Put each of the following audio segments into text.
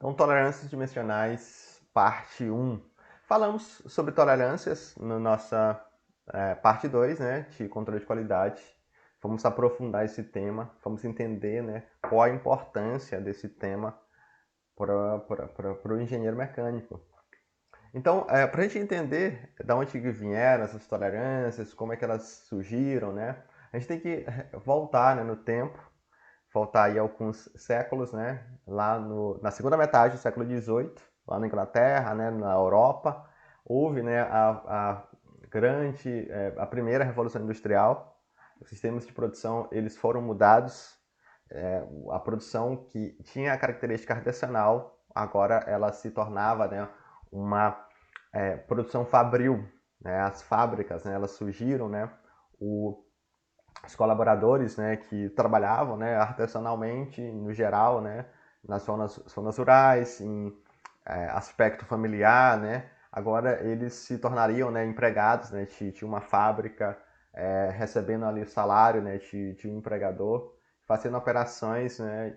Então, tolerâncias dimensionais, parte 1. Falamos sobre tolerâncias na nossa parte 2, né, de controle de qualidade. Vamos aprofundar esse tema, vamos entender, né, qual a importância desse tema para o engenheiro mecânico. Então, para a gente entender de onde que vieram essas tolerâncias, como é que elas surgiram, né, a gente tem que voltar, né, no tempo, voltar aí alguns séculos, né? Lá na segunda metade do século XVIII, lá na Inglaterra, né? Na Europa, houve, né? A primeira revolução industrial. Os sistemas de produção eles foram mudados. A produção que tinha a característica artesanal, agora ela se tornava, né? Uma produção fabril, né? As fábricas, né? Elas surgiram, né? Os colaboradores, né, que trabalhavam, né, artesanalmente, no geral, né, nas zonas rurais, em aspecto familiar, né, agora eles se tornariam, né, empregados, né, de uma fábrica, recebendo ali o salário, né, de um empregador, fazendo operações, né,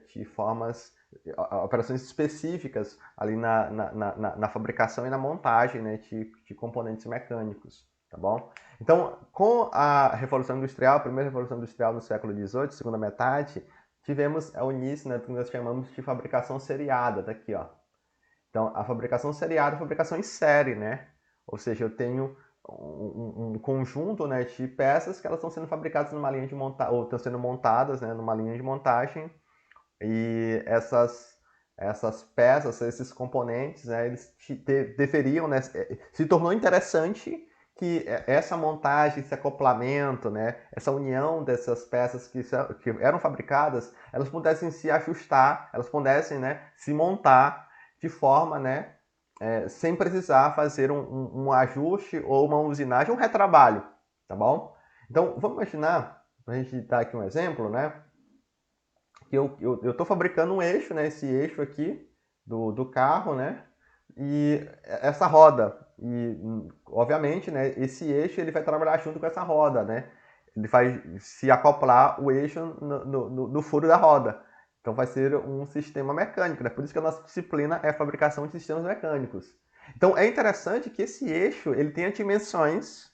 operações específicas ali na fabricação e na montagem, né, de componentes mecânicos, tá bom? Então, com a Revolução Industrial, a primeira Revolução Industrial no século XVIII, segunda metade, tivemos o início, né, do que nós chamamos de fabricação seriada, daqui, ó. Então, a fabricação seriada é a fabricação em série, né? Ou seja, eu tenho um conjunto, né, de peças que elas estão sendo fabricadas numa linha de montagem, ou estão sendo montadas, né, numa linha de montagem, e essas peças, esses componentes, né, eles deveriam, né, se tornou interessante que essa montagem, esse acoplamento, né, essa união dessas peças que eram fabricadas, elas pudessem se ajustar, elas pudessem, né, se montar de forma, né, sem precisar fazer um ajuste ou uma usinagem, um retrabalho, tá bom? Então, vamos imaginar, para a gente dar aqui um exemplo, né, que eu estou fabricando um eixo, né? Esse eixo aqui do carro, né? E essa roda. E, obviamente, né? Esse eixo ele vai trabalhar junto com essa roda, né? Ele vai se acoplar o eixo no furo da roda. Então vai ser um sistema mecânico, né? Por isso que a nossa disciplina é a fabricação de sistemas mecânicos. Então é interessante que esse eixo ele tenha dimensões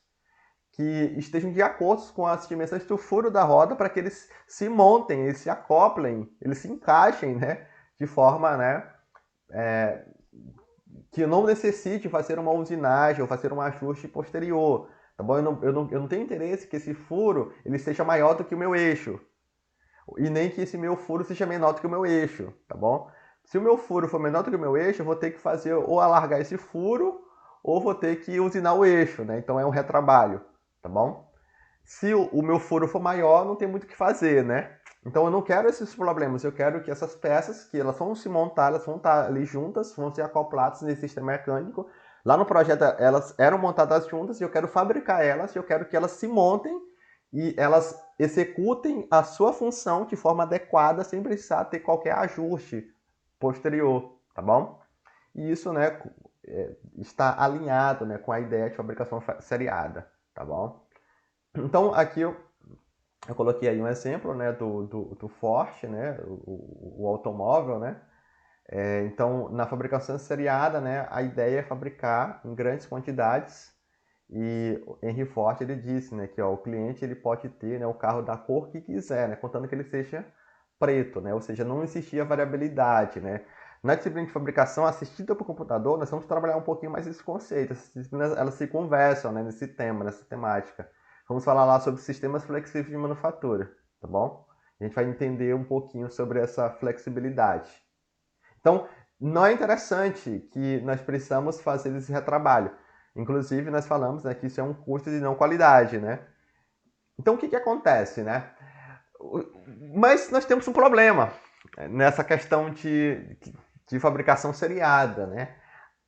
que estejam de acordo com as dimensões do furo da roda para que eles se montem, eles se acoplem, eles se encaixem, né? De forma, né? Que não necessite fazer uma usinagem ou fazer um ajuste posterior, tá bom? Eu não tenho interesse que esse furo ele seja maior do que o meu eixo e nem que esse meu furo seja menor do que o meu eixo, tá bom? Se o meu furo for menor do que o meu eixo, eu vou ter que fazer ou alargar esse furo ou vou ter que usinar o eixo, né? Então é um retrabalho, tá bom? Se o meu furo for maior, não tem muito o que fazer, né? Então eu não quero esses problemas, eu quero que essas peças, que elas vão se montar, elas vão estar ali juntas, vão ser acopladas nesse sistema mecânico. Lá no projeto elas eram montadas juntas e eu quero fabricar elas, e eu quero que elas se montem e elas executem a sua função de forma adequada, sem precisar ter qualquer ajuste posterior, tá bom? E isso, né, está alinhado, né, com a ideia de fabricação seriada, tá bom? Então, aqui eu coloquei aí um exemplo, né, do Ford, né, o automóvel, né. Então, na fabricação seriada, né, a ideia é fabricar em grandes quantidades. E o Henry Ford ele disse, né, que ó, o cliente ele pode ter, né, o carro da cor que quiser, né, contanto que ele seja preto, né, ou seja, não existia variabilidade, né. Na disciplina de fabricação assistida por computador, nós vamos trabalhar um pouquinho mais esse conceito. Essas disciplinas elas se conversam, né, nesse tema, nessa temática. Vamos falar lá sobre sistemas flexíveis de manufatura, tá bom? A gente vai entender um pouquinho sobre essa flexibilidade. Então, não é interessante que nós precisamos fazer esse retrabalho. Inclusive, nós falamos, né, que isso é um custo de não qualidade, né? Então, o que acontece, né? Mas nós temos um problema nessa questão de fabricação seriada, né?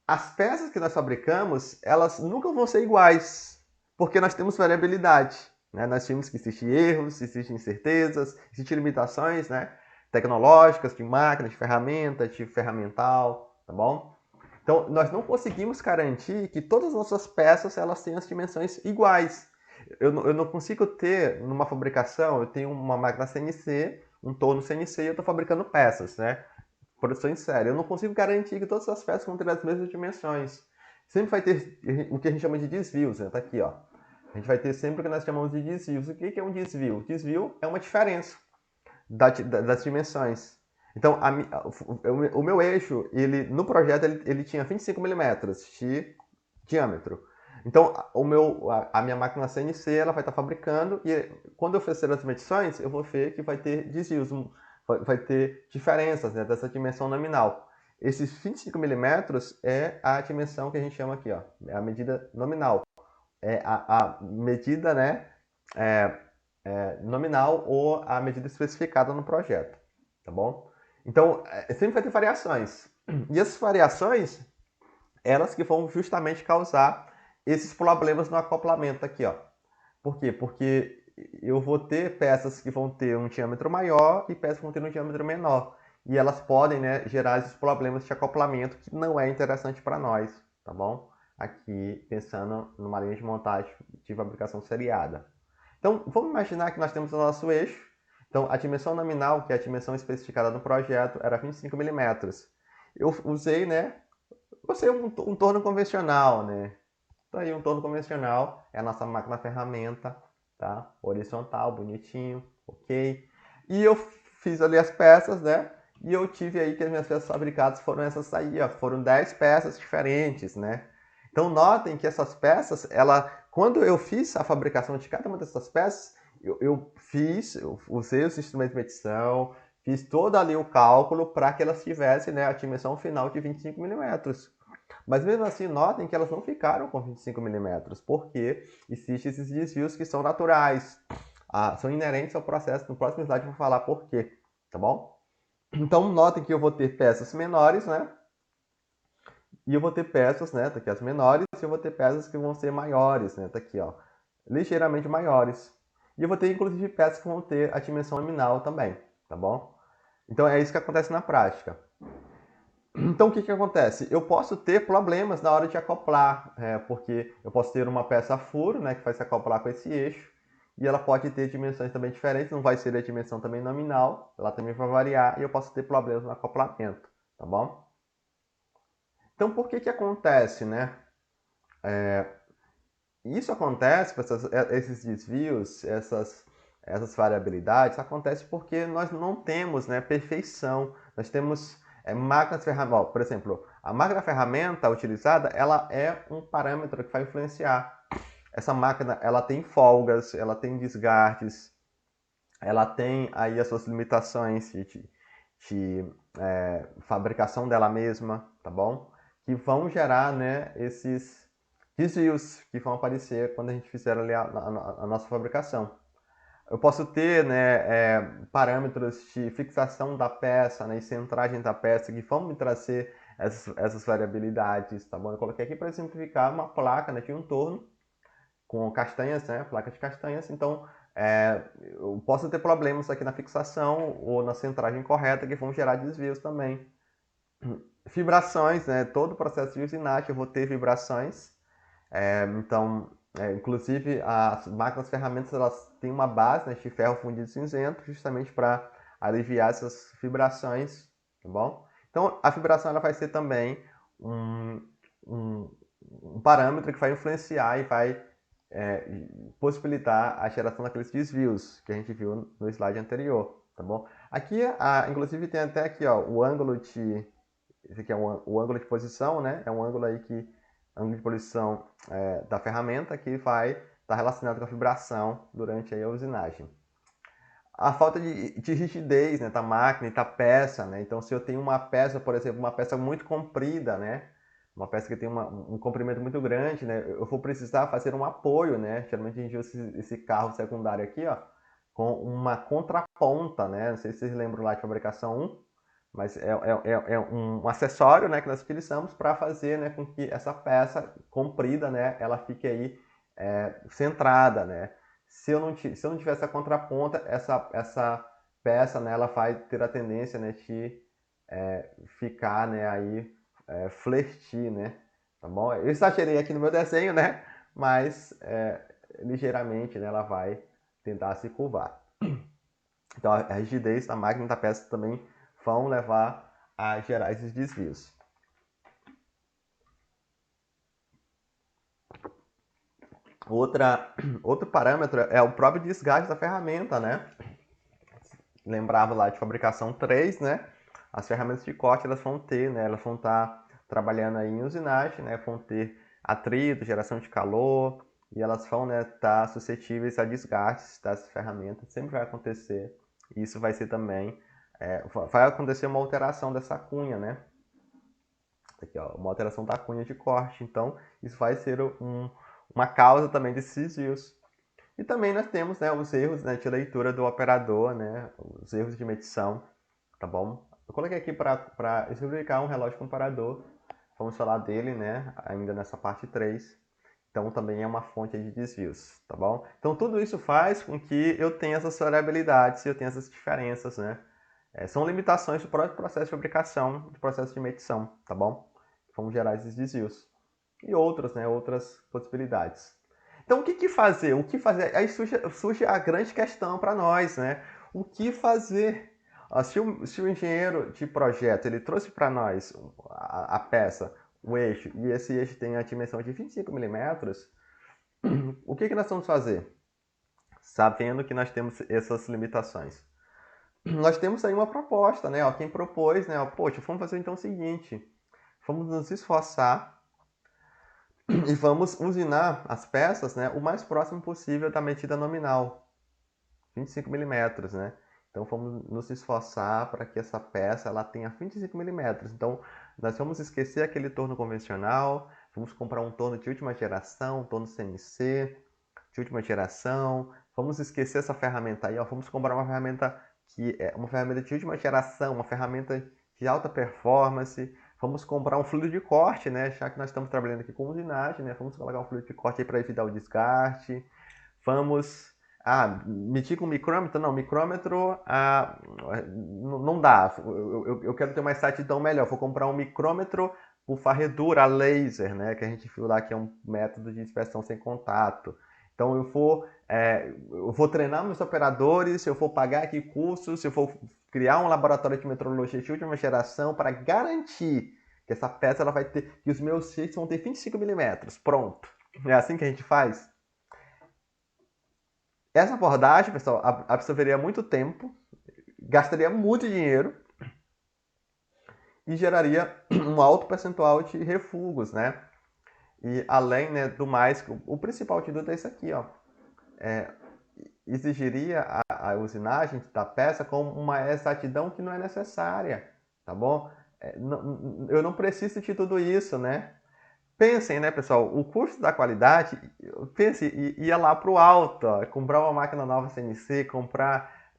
As peças que nós fabricamos, elas nunca vão ser iguais, porque nós temos variabilidade, né? Nós temos que existir erros, existem incertezas, existem limitações, né? Tecnológicas, de máquinas, de ferramentas, de ferramental, tá bom? Então, nós não conseguimos garantir que todas as nossas peças elas tenham as dimensões iguais. Eu não consigo ter, numa fabricação, eu tenho uma máquina CNC, um torno CNC e eu estou fabricando peças, né? produção em série. Eu não consigo garantir que todas as peças vão ter as mesmas dimensões. Sempre vai ter o que a gente chama de desvios, né? Tá aqui, ó. A gente vai ter sempre o que nós chamamos de desvios. O que é um desvio? Desvio é uma diferença das dimensões. Então, o meu eixo, ele, no projeto, ele tinha 25 milímetros de diâmetro. Então, a minha máquina CNC ela vai estar fabricando e quando eu fizer as medições, eu vou ver que vai ter desvios, vai ter diferenças, né, dessa dimensão nominal. Esses 25 milímetros é a dimensão que a gente chama aqui, ó, é a medida nominal. É a medida, né, nominal ou a medida especificada no projeto, tá bom? Então, sempre vai ter variações. E essas variações, elas que vão justamente causar esses problemas no acoplamento aqui, ó. Por quê? Porque eu vou ter peças que vão ter um diâmetro maior e peças que vão ter um diâmetro menor. E elas podem, né, gerar esses problemas de acoplamento que não é interessante para nós, tá bom? Aqui, pensando numa linha de montagem de fabricação seriada. Então, vamos imaginar que nós temos o nosso eixo. Então, a dimensão nominal, que é a dimensão especificada no projeto, era 25 milímetros. Eu usei, né, um torno convencional, né? Então aí um torno convencional é a nossa máquina ferramenta, tá? Horizontal, bonitinho, ok? E eu fiz ali as peças, né? E eu tive aí que as minhas peças fabricadas foram essas aí, ó. Foram 10 peças diferentes, né? Então notem que essas peças, quando eu fiz a fabricação de cada uma dessas peças, eu usei os instrumentos de medição, fiz todo ali o cálculo para que elas tivessem, né, a dimensão final de 25 milímetros. Mas mesmo assim, notem que elas não ficaram com 25 milímetros, porque existem esses desvios que são naturais, são inerentes ao processo. No próximo slide eu vou falar por quê, tá bom? Então, notem que eu vou ter peças menores, né? E eu vou ter peças, né? Tá aqui as menores, e eu vou ter peças que vão ser maiores, né? Tá aqui, ó. Ligeiramente maiores. E eu vou ter, inclusive, peças que vão ter a dimensão nominal também, tá bom? Então, é isso que acontece na prática. Então, o que acontece? Eu posso ter problemas na hora de acoplar, porque eu posso ter uma peça a furo, né, que vai se acoplar com esse eixo, e ela pode ter dimensões também diferentes, não vai ser a dimensão também nominal, ela também vai variar, e eu posso ter problemas no acoplamento, tá bom? Então, por que acontece, né? Isso acontece, esses desvios, essas variabilidades, acontece porque nós não temos, né, perfeição. Nós temos máquinas ferramentas, por exemplo, a máquina ferramenta utilizada, ela é um parâmetro que vai influenciar. Essa máquina, ela tem folgas, ela tem desgastes, ela tem aí as suas limitações de fabricação dela mesma, tá bom? Que vão gerar, né, esses desvios que vão aparecer quando a gente fizer ali a nossa fabricação. Eu posso ter, né, parâmetros de fixação da peça, né, e centragem da peça que vão me trazer essas variabilidades, tá bom? Eu coloquei aqui para simplificar uma placa, né, de um torno com castanhas, né, placa de castanhas, então eu posso ter problemas aqui na fixação ou na centragem correta que vão gerar desvios também. Vibrações, né, todo o processo de usinagem eu vou ter vibrações. Inclusive, as máquinas ferramentas elas têm uma base, né, de ferro fundido cinzento, justamente para aliviar essas vibrações, tá bom? Então, a vibração ela vai ser também um, um, um parâmetro que vai influenciar e vai possibilitar a geração daqueles desvios que a gente viu no slide anterior, tá bom? Aqui, inclusive, tem até aqui, ó, o ângulo de... Esse aqui é o ângulo de posição, né? É um ângulo aí que ângulo de posição da ferramenta que vai estar relacionado com a vibração durante aí a usinagem. A falta de rigidez, né, da máquina e da peça, né? Então, se eu tenho uma peça, por exemplo, uma peça muito comprida, né? Uma peça que tem um comprimento muito grande, né? Eu vou precisar fazer um apoio, né? Geralmente a gente usa esse carro secundário aqui, ó, com uma contraponta, né? Não sei se vocês lembram lá de fabricação 1, mas é um acessório, né, que nós utilizamos para fazer, né, com que essa peça comprida, né, ela fique aí centrada, né. Se eu não tiver essa contraponta, essa peça, né, ela vai ter a tendência, né, de ficar, né, aí flertir, né, tá bom? Eu exagerei aqui no meu desenho, né, mas ligeiramente, né, ela vai tentar se curvar. Então a rigidez da máquina da peça também vão levar a gerar esses desvios. Outro parâmetro é o próprio desgaste da ferramenta, né? Lembrava lá de fabricação 3, né? As ferramentas de corte elas vão ter, né? Elas vão estar trabalhando aí em usinagem, né? Vão ter atrito, geração de calor e elas vão, né, estar suscetíveis a desgastes das ferramentas. Sempre vai acontecer. E isso vai ser também, vai acontecer uma alteração dessa cunha, né? Aqui, ó, uma alteração da cunha de corte. Então, isso vai ser uma causa também desses desvios. E também nós temos, né, os erros, né, de leitura do operador, né, os erros de medição, tá bom? Eu coloquei aqui para explicar um relógio comparador. Vamos falar dele, né, ainda nessa parte 3. Então, também é uma fonte de desvios, tá bom? Então, tudo isso faz com que eu tenha essas variabilidades, eu tenha essas diferenças, né? São limitações do próprio processo de fabricação, do processo de medição, tá bom? Vão gerar esses desvios. E outras, né, outras possibilidades. Então, o que fazer? O que fazer? Aí surge a grande questão para nós, né? O que fazer? Se o engenheiro de projeto ele trouxe para nós a peça, o eixo, e esse eixo tem a dimensão de 25 milímetros, o que nós vamos fazer? Sabendo que nós temos essas limitações. Nós temos aí uma proposta, né? Quem propôs, né? Poxa, vamos fazer então o seguinte, vamos nos esforçar e vamos usinar as peças, né, o mais próximo possível da medida nominal, 25 milímetros, né? Então vamos nos esforçar para que essa peça ela tenha 25 milímetros. Então nós vamos esquecer aquele torno convencional, vamos comprar um torno de última geração, um torno CNC de última geração. Vamos esquecer essa ferramenta aí, ó. Vamos comprar uma ferramenta que é uma ferramenta de última geração, uma ferramenta de alta performance. Vamos comprar um fluido de corte, né? Já que nós estamos trabalhando aqui com usinagem, né? Vamos colocar um fluido de corte aí para evitar o desgaste. Vamos medir com micrômetro? Não, micrômetro não dá. Eu quero ter uma exatidão melhor. Vou comprar um micrômetro por varredura laser, né? Que a gente viu lá que é um método de inspeção sem contato. Então eu vou treinar meus operadores, eu vou pagar aqui cursos, eu vou criar um laboratório de metrologia de última geração para garantir que essa peça ela vai ter, que os meus feixes vão ter 25 milímetros. Pronto. É assim que a gente faz? Essa abordagem, pessoal, absorveria muito tempo, gastaria muito dinheiro e geraria um alto percentual de refugos, né? E além, né, do mais, o principal de tudo é isso aqui, ó. Exigiria a usinagem da peça com uma exatidão que não é necessária, tá bom? Eu não preciso de tudo isso, né? Pensem, né, pessoal, o custo da qualidade, pense, ia lá para o alto, ó, comprar uma máquina nova CNC,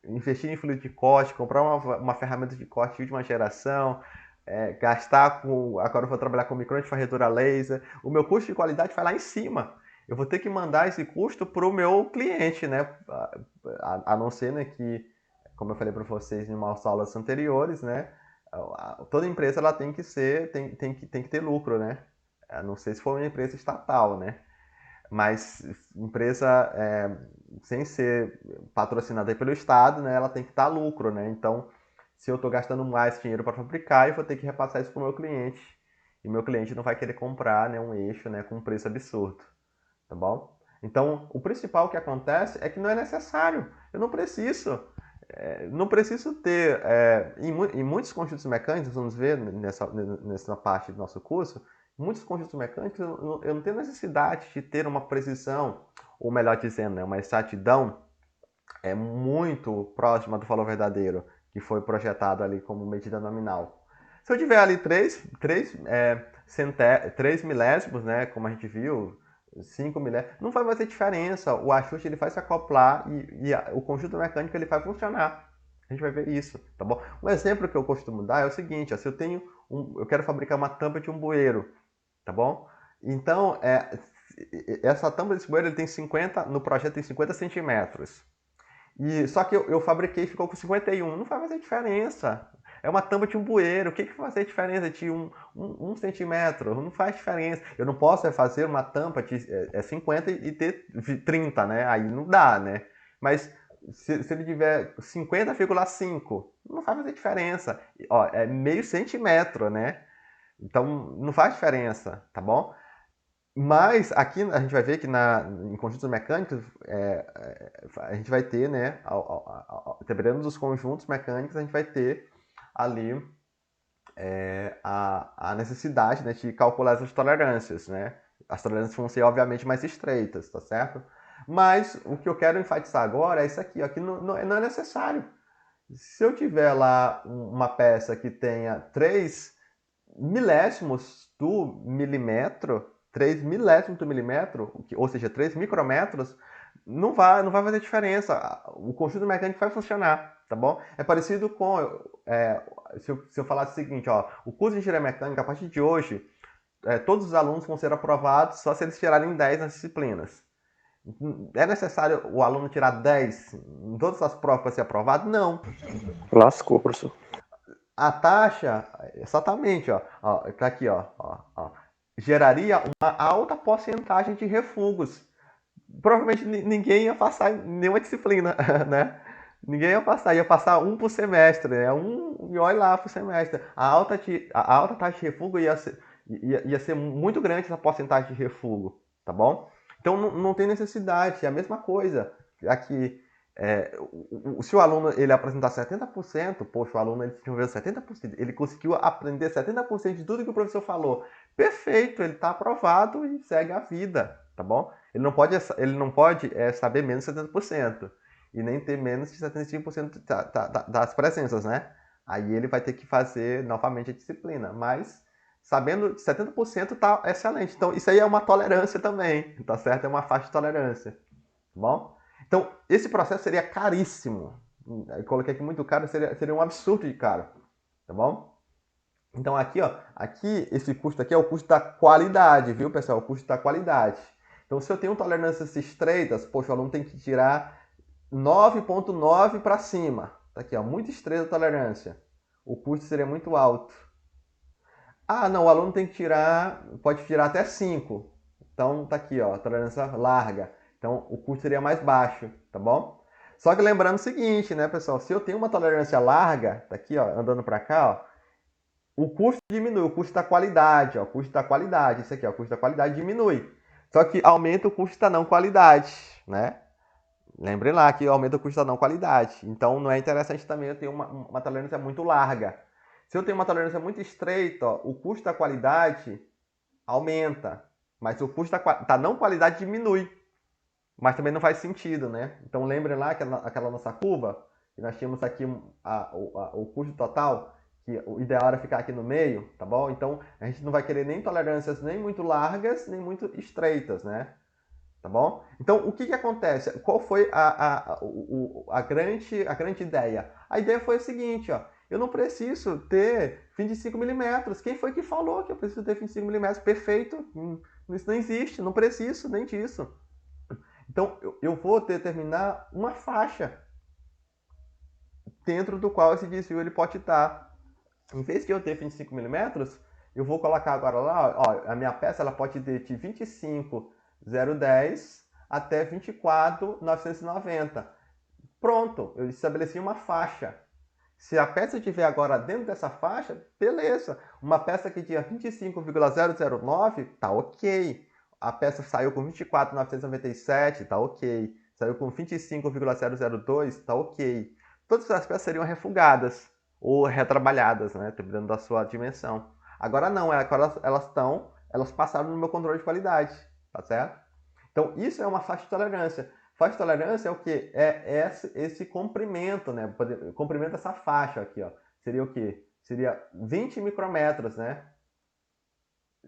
investir em fluido de corte, comprar uma ferramenta de corte de última geração, gastar com, agora eu vou trabalhar com micrômetro de varredura laser, o meu custo de qualidade vai lá em cima. Eu vou ter que mandar esse custo para o meu cliente, né? A não ser, né, que, como eu falei para vocês em umas aulas anteriores, né, toda empresa ela tem que ter lucro, né? Não sei se for uma empresa estatal, né? Mas empresa sem ser patrocinada pelo Estado, né, ela tem que dar lucro, né? Então, se eu estou gastando mais dinheiro para fabricar, eu vou ter que repassar isso para o meu cliente. E meu cliente não vai querer comprar, né, um eixo, né, com um preço absurdo, tá bom? Então, o principal que acontece é que não é necessário. Eu não preciso. Não preciso ter... em muitos conjuntos mecânicos, vamos ver nessa parte do nosso curso, muitos conjuntos mecânicos eu não tenho necessidade de ter uma precisão, ou melhor dizendo, né, uma exatidão muito próxima do valor verdadeiro, que foi projetado ali como medida nominal. Se eu tiver ali 3 milésimos, né, como a gente viu, 5 milésimos, não vai fazer diferença. O ajuste ele vai se acoplar e o conjunto mecânico ele vai funcionar. A gente vai ver isso, tá bom? Um exemplo que eu costumo dar é o seguinte, ó, se eu quero fabricar uma tampa de um bueiro, tá bom? Então, essa tampa desse bueiro ele tem 50, no projeto tem 50 centímetros. Só que eu fabriquei e ficou com 51. Não vai fazer diferença. É uma tampa de um bueiro. O que vai fazer diferença de um centímetro? Não faz diferença. Eu não posso fazer uma tampa de 50 e ter 30, né? Aí não dá, né? Mas se ele tiver 50,5, não vai fazer diferença. Ó, é meio centímetro, né? Então não faz diferença, tá bom? Mas aqui a gente vai ver que em conjuntos mecânicos a gente vai ter, né, dependendo dos conjuntos mecânicos, a gente vai ter ali a necessidade, né, de calcular essas tolerâncias, né? As tolerâncias vão ser obviamente mais estreitas, tá certo? Mas o que eu quero enfatizar agora é isso aqui, ó, que não é necessário. Se eu tiver lá uma peça que tenha 3 milésimos do milímetro, 3 milésimos do milímetro, ou seja, 3 micrômetros, não vai fazer diferença. O conjunto mecânico vai funcionar, tá bom? É parecido com, se eu falar o seguinte, ó, o curso de engenharia mecânica, a partir de hoje, todos os alunos vão ser aprovados só se eles tirarem 10 nas disciplinas. É necessário o aluno tirar 10 em todas as provas para ser aprovado? Não. Lascou, professor. A taxa, exatamente, ó, tá aqui, ó, geraria uma alta porcentagem de refugos. Provavelmente ninguém ia passar em nenhuma disciplina, né? Ninguém ia passar um por semestre, né? E olha lá por semestre. A alta taxa de refúgio ia ser muito grande essa porcentagem de refúgio, tá bom? Então não tem necessidade, é a mesma coisa. Aqui, se o aluno ele apresentar 70%, poxa, o aluno ele desenvolveu 70%, ele conseguiu aprender 70% de tudo que o professor falou. Perfeito, ele está aprovado e segue a vida, tá bom? Ele não pode saber menos de 70% e nem ter menos de 75% das presenças, né? Aí ele vai ter que fazer novamente a disciplina, mas sabendo de 70% tá excelente. Então isso aí é uma tolerância também, tá certo? É uma faixa de tolerância, tá bom? Então esse processo seria caríssimo. Eu coloquei aqui muito caro, seria um absurdo de caro, tá bom? Então aqui, ó, esse custo aqui é o custo da qualidade, viu, pessoal? O custo da qualidade. Então se eu tenho tolerâncias estreitas, poxa, o aluno tem que tirar 9,9 para cima. Tá aqui, ó, muito estreita a tolerância. O custo seria muito alto. Ah, não, o aluno tem que pode tirar até 5. Então tá aqui, ó, tolerância larga. Então o custo seria mais baixo, tá bom? Só que lembrando o seguinte, né, pessoal? Se eu tenho uma tolerância larga, tá aqui, ó, andando para cá, ó, o custo diminui, o custo da qualidade, ó, o custo da qualidade, isso aqui, ó, o custo da qualidade diminui. Só que aumenta o custo da não qualidade, né? Lembrem lá que aumenta o custo da não qualidade. Então não é interessante também eu ter uma tolerância muito larga. Se eu tenho uma tolerância muito estreita, ó, o custo da qualidade aumenta, mas o custo da não qualidade diminui. Mas também não faz sentido, né? Então lembrem lá aquela nossa curva, que nós tínhamos aqui o custo total, que o ideal era ficar aqui no meio, tá bom? Então a gente não vai querer nem tolerâncias nem muito largas, nem muito estreitas, né? Tá bom? Então, o que acontece? Qual foi a grande ideia? A ideia foi a seguinte, ó. Eu não preciso ter 25 milímetros. Quem foi que falou que eu preciso ter 25 milímetros? Perfeito. Isso não existe. Não preciso nem disso. Então, eu vou determinar uma faixa dentro do qual esse desvio ele pode estar. Em vez de eu ter 25 milímetros, eu vou colocar agora lá, ó, a minha peça ela pode ter de 25,010 até 24,990. Pronto, eu estabeleci uma faixa. Se a peça estiver agora dentro dessa faixa, beleza. Uma peça que tinha 25,009, tá ok. A peça saiu com 24,997, tá ok. Saiu com 25,002, tá ok. Todas as peças seriam refugadas ou retrabalhadas, né? Dependendo da sua dimensão. Agora não, agora elas passaram no meu controle de qualidade, tá certo? Então isso é uma faixa de tolerância. Faixa de tolerância é o que? É esse comprimento, né? O comprimento dessa faixa aqui, ó. Seria o quê? Seria 20 micrômetros, né?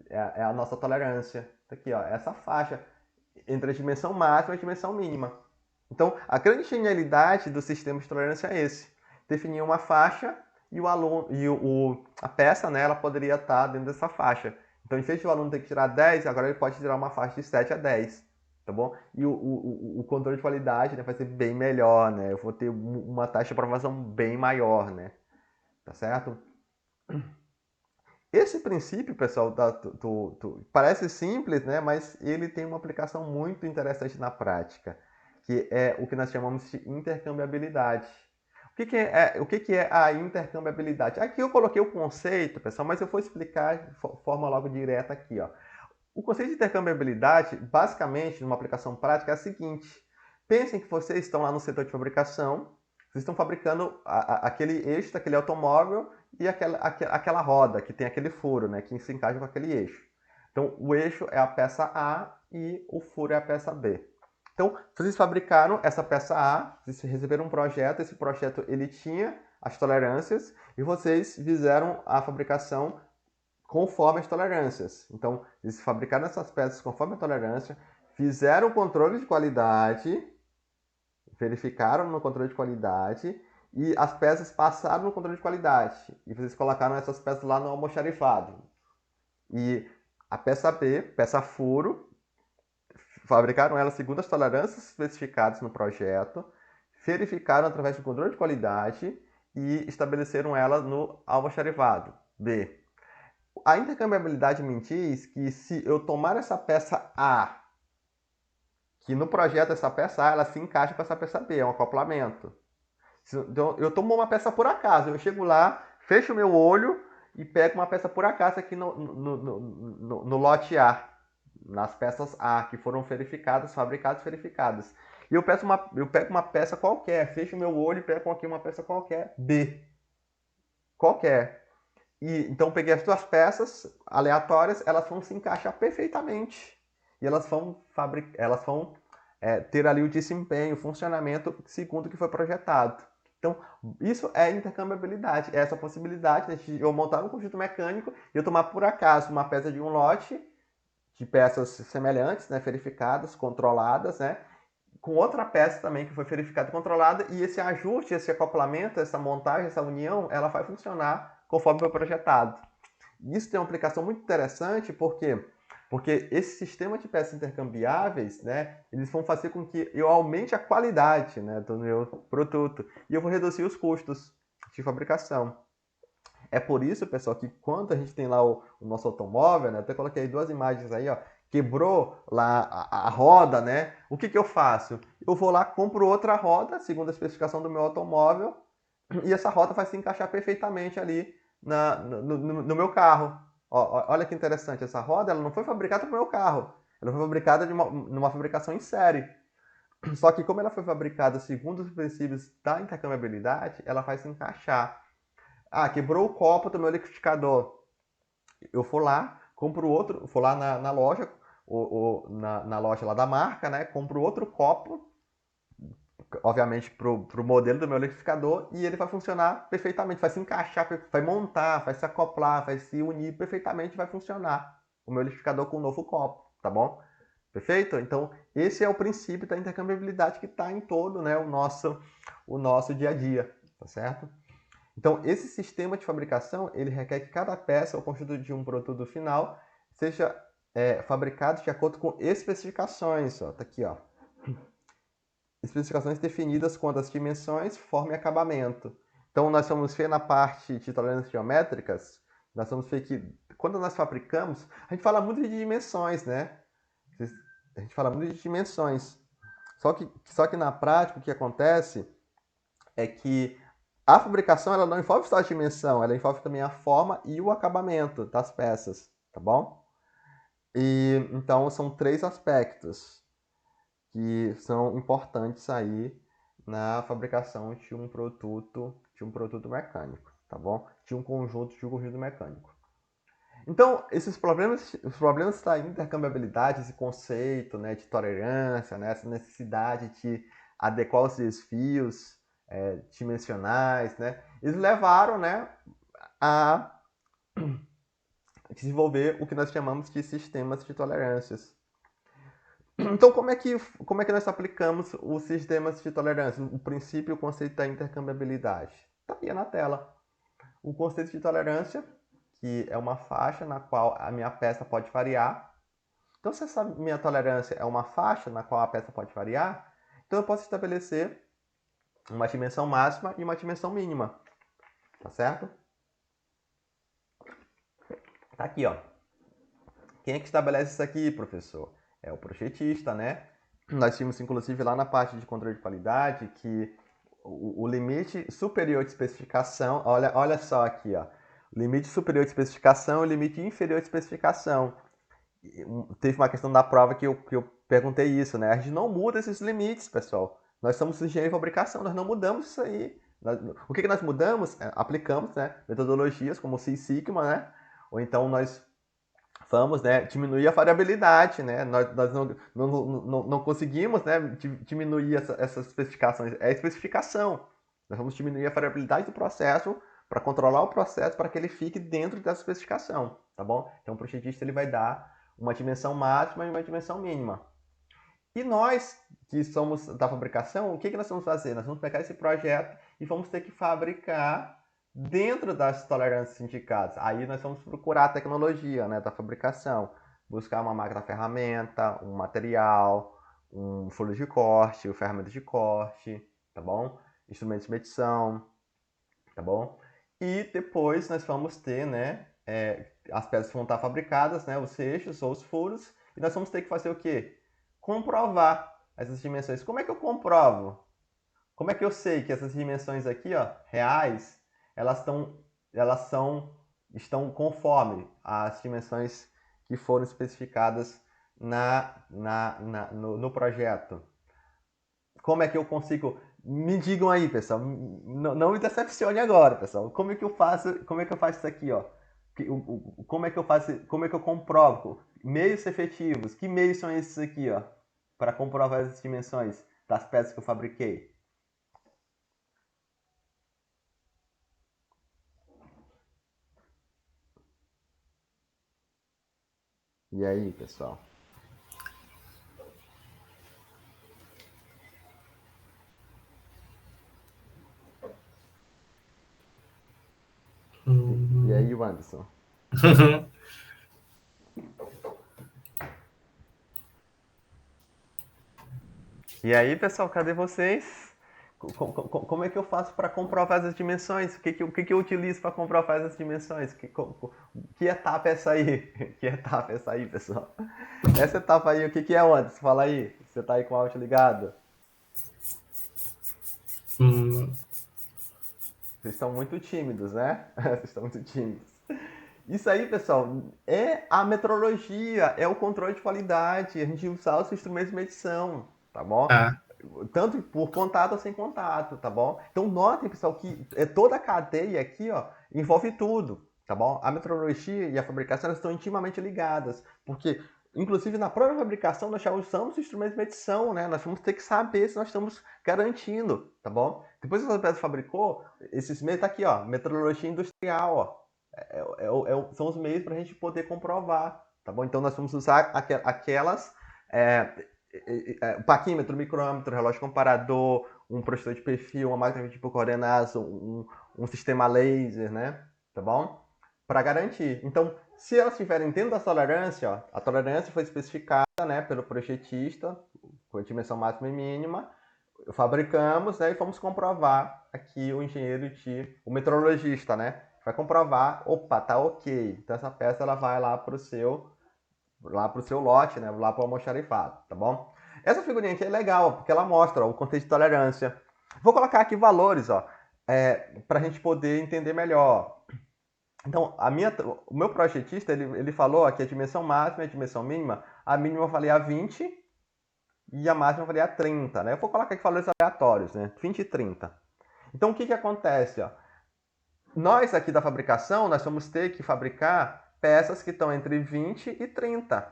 É a nossa tolerância. Tá aqui, ó. Essa faixa entre a dimensão máxima e a dimensão mínima. Então, a grande genialidade do sistema de tolerância é esse. Definir uma faixa e o aluno a peça, né, ela poderia estar dentro dessa faixa. Então, em vez de o aluno ter que tirar 10, agora ele pode tirar uma faixa de 7 a 10. Tá bom? E o controle de qualidade, né, vai ser bem melhor, né? Eu vou ter uma taxa de aprovação bem maior, né? Tá certo? Esse princípio, pessoal, parece simples, né? Mas ele tem uma aplicação muito interessante na prática. que é o que nós chamamos de intercambiabilidade. O que é a intercambiabilidade? Aqui eu coloquei o conceito, pessoal, mas eu vou explicar de forma logo direta aqui, ó. O conceito de intercambiabilidade, basicamente, numa aplicação prática, é a seguinte. Pensem que vocês estão lá no setor de fabricação, vocês estão fabricando aquele eixo daquele automóvel e aquela roda que tem aquele furo, né, que se encaixa com aquele eixo. Então, o eixo é a peça A e o furo é a peça B. Então, vocês fabricaram essa peça A, vocês receberam um projeto, esse projeto ele tinha as tolerâncias e vocês fizeram a fabricação conforme as tolerâncias. Então, eles fabricaram essas peças conforme a tolerância, fizeram o controle de qualidade, verificaram no controle de qualidade e as peças passaram no controle de qualidade. E vocês colocaram essas peças lá no almoxarifado. E a peça B, peça furo, fabricaram ela segundo as tolerâncias especificadas no projeto, verificaram através do controle de qualidade e estabeleceram ela no almoxarifado. B. A intercambiabilidade me diz que se eu tomar essa peça A, que no projeto essa peça A ela se encaixa com essa peça B, é um acoplamento. Então, eu tomo uma peça por acaso, eu chego lá, fecho o meu olho e pego uma peça por acaso aqui no lote A, nas peças A, que foram verificadas, fabricadas e verificadas. E eu pego uma peça qualquer, fecho o meu olho e pego aqui uma peça qualquer, B. Qualquer. Então, peguei as duas peças aleatórias, elas vão se encaixar perfeitamente. E elas vão ter ali o desempenho, o funcionamento segundo o que foi projetado. Então, isso é intercambiabilidade, é essa possibilidade de eu montar um conjunto mecânico e eu tomar por acaso uma peça de um lote, de peças semelhantes, né, verificadas, controladas, né, com outra peça também que foi verificada e controlada, e esse ajuste, esse acoplamento, essa montagem, essa união, ela vai funcionar conforme foi projetado. Isso tem uma aplicação muito interessante, porque esse sistema de peças intercambiáveis, né, eles vão fazer com que eu aumente a qualidade, né, do meu produto e eu vou reduzir os custos de fabricação. É por isso, pessoal, que quando a gente tem lá o nosso automóvel, né, até coloquei duas imagens aí, ó, quebrou lá a roda, né? O que eu faço? Eu vou lá, compro outra roda, segundo a especificação do meu automóvel, e essa roda vai se encaixar perfeitamente ali no meu carro. Olha que interessante, essa roda ela não foi fabricada para o meu carro, ela foi fabricada numa fabricação em série. Só que como ela foi fabricada segundo os princípios da intercambiabilidade, ela vai se encaixar. Ah, quebrou o copo do meu liquidificador. Eu vou lá, compro outro, vou lá na loja, na loja lá da marca, né? Compro outro copo, obviamente pro modelo do meu liquidificador, e ele vai funcionar perfeitamente, vai se encaixar, vai montar, vai se acoplar, vai se unir perfeitamente, vai funcionar o meu liquidificador com um novo copo, tá bom? Perfeito? Então, esse é o princípio da intercambiabilidade que está em todo, né, o nosso dia a dia, tá certo? Então, esse sistema de fabricação, ele requer que cada peça ou conjunto de um produto final seja fabricado de acordo com especificações. Ó, tá aqui, ó. Especificações definidas quanto às dimensões, forma e acabamento. Então, nós vamos ver na parte de tolerâncias geométricas, nós vamos ver que quando nós fabricamos, a gente fala muito de dimensões, né? A gente fala muito de dimensões. Só que na prática, o que acontece é que a fabricação ela não envolve só a dimensão, ela envolve também a forma e o acabamento das peças, tá bom? E então são três aspectos que são importantes aí na fabricação de um produto mecânico, tá bom? De um conjunto mecânico. Então, os problemas da intercambiabilidade, esse conceito, né, de tolerância, né, essa necessidade de adequar os desvios dimensionais, né, eles levaram, né, a desenvolver o que nós chamamos de sistemas de tolerâncias. Então, como é que nós aplicamos os sistemas de tolerância? O princípio e o conceito da intercambiabilidade. Está aí na tela. O conceito de tolerância, que é uma faixa na qual a minha peça pode variar. Então, se essa minha tolerância é uma faixa na qual a peça pode variar, então eu posso estabelecer uma dimensão máxima e uma dimensão mínima. Tá certo? Tá aqui, ó. Quem é que estabelece isso aqui, professor? É o projetista, né? nós tínhamos inclusive lá na parte de controle de qualidade que o limite superior de especificação, olha só aqui, ó, limite superior de especificação e limite inferior de especificação. Teve uma questão da prova que eu perguntei isso, né? A gente não muda esses limites, pessoal. Nós somos engenheiro de fabricação, nós não mudamos isso aí. O que nós mudamos? Aplicamos, né, metodologias como o Six Sigma, né? Ou então nós vamos, né, diminuir a variabilidade, né? Nós não conseguimos, né, diminuir essas especificações. É a especificação. Nós vamos diminuir a variabilidade do processo para controlar o processo para que ele fique dentro dessa especificação, tá bom? Então o projetista ele vai dar uma dimensão máxima e uma dimensão mínima. E nós, que somos da fabricação, o que nós vamos fazer? Nós vamos pegar esse projeto e vamos ter que fabricar dentro das tolerâncias indicadas. Aí nós vamos procurar a tecnologia, né, da fabricação, buscar uma máquina ferramenta, um material, um folha de corte, ferramenta de corte, tá bom? Instrumentos de medição, tá bom? E depois nós vamos ter, né, as peças vão estar fabricadas, né, os eixos ou os furos, e nós vamos ter que fazer o quê? Comprovar essas dimensões. Como é que eu comprovo? Como é que eu sei que essas dimensões aqui, ó, reais, estão conforme as dimensões que foram especificadas no projeto? Como é que eu consigo? Me digam aí, pessoal. Não me decepcione agora, pessoal. Como é que eu faço? Como é que eu faço isso aqui, ó? Como é que eu faço? Como é que eu comprovo? Meios efetivos. Que meios são esses aqui, ó? Para comprovar as dimensões das peças que eu fabriquei. E aí, pessoal? E aí, Anderson? E aí, pessoal, cadê vocês? Como é que eu faço para comprovar essas dimensões? O que eu utilizo para comprovar essas dimensões? Que etapa é essa aí? Que etapa é essa aí, pessoal? Essa etapa aí, o que é, Anderson? Fala aí. Você tá aí com o áudio ligado? Vocês estão muito tímidos, né? Vocês estão muito tímidos. Isso aí, pessoal, é a metrologia, é o controle de qualidade, a gente usar os instrumentos de medição, tá bom? Tanto por contato ou sem contato, tá bom? Então notem, pessoal, que toda a cadeia aqui, ó, envolve tudo, tá bom? A metrologia e a fabricação elas estão intimamente ligadas, porque inclusive na própria fabricação nós já usamos instrumentos de medição, né? Nós vamos ter que saber se nós estamos garantindo, tá bom? Depois que a empresa fabricou, esses meios tá aqui, ó, metrologia industrial, ó. São os meios para a gente poder comprovar, tá bom? Então nós vamos usar aquelas paquímetro, micrômetro, relógio comparador, um projetor de perfil, uma máquina de tipo coordenadas, um sistema laser, né? Tá bom? Para garantir. Então, se elas estiverem dentro da tolerância, ó, a tolerância foi especificada, né, pelo projetista, com a dimensão máxima e mínima, fabricamos, né, e fomos comprovar aqui o metrologista, né, vai comprovar, opa, tá ok. Então essa peça ela vai lá pro seu lote, né, lá pro almoxarifado, tá bom? Essa figurinha aqui é legal, porque ela mostra ó, o contexto de tolerância. Vou colocar aqui valores, ó, pra gente poder entender melhor. Então, o meu projetista, ele falou aqui a dimensão máxima e a dimensão mínima. A mínima eu falei a 20 e a máxima eu falei a 30, né? Eu vou colocar aqui valores aleatórios, né? 20 e 30. Então, o que acontece, ó? Nós aqui da fabricação, nós vamos ter que fabricar peças que estão entre 20 e 30.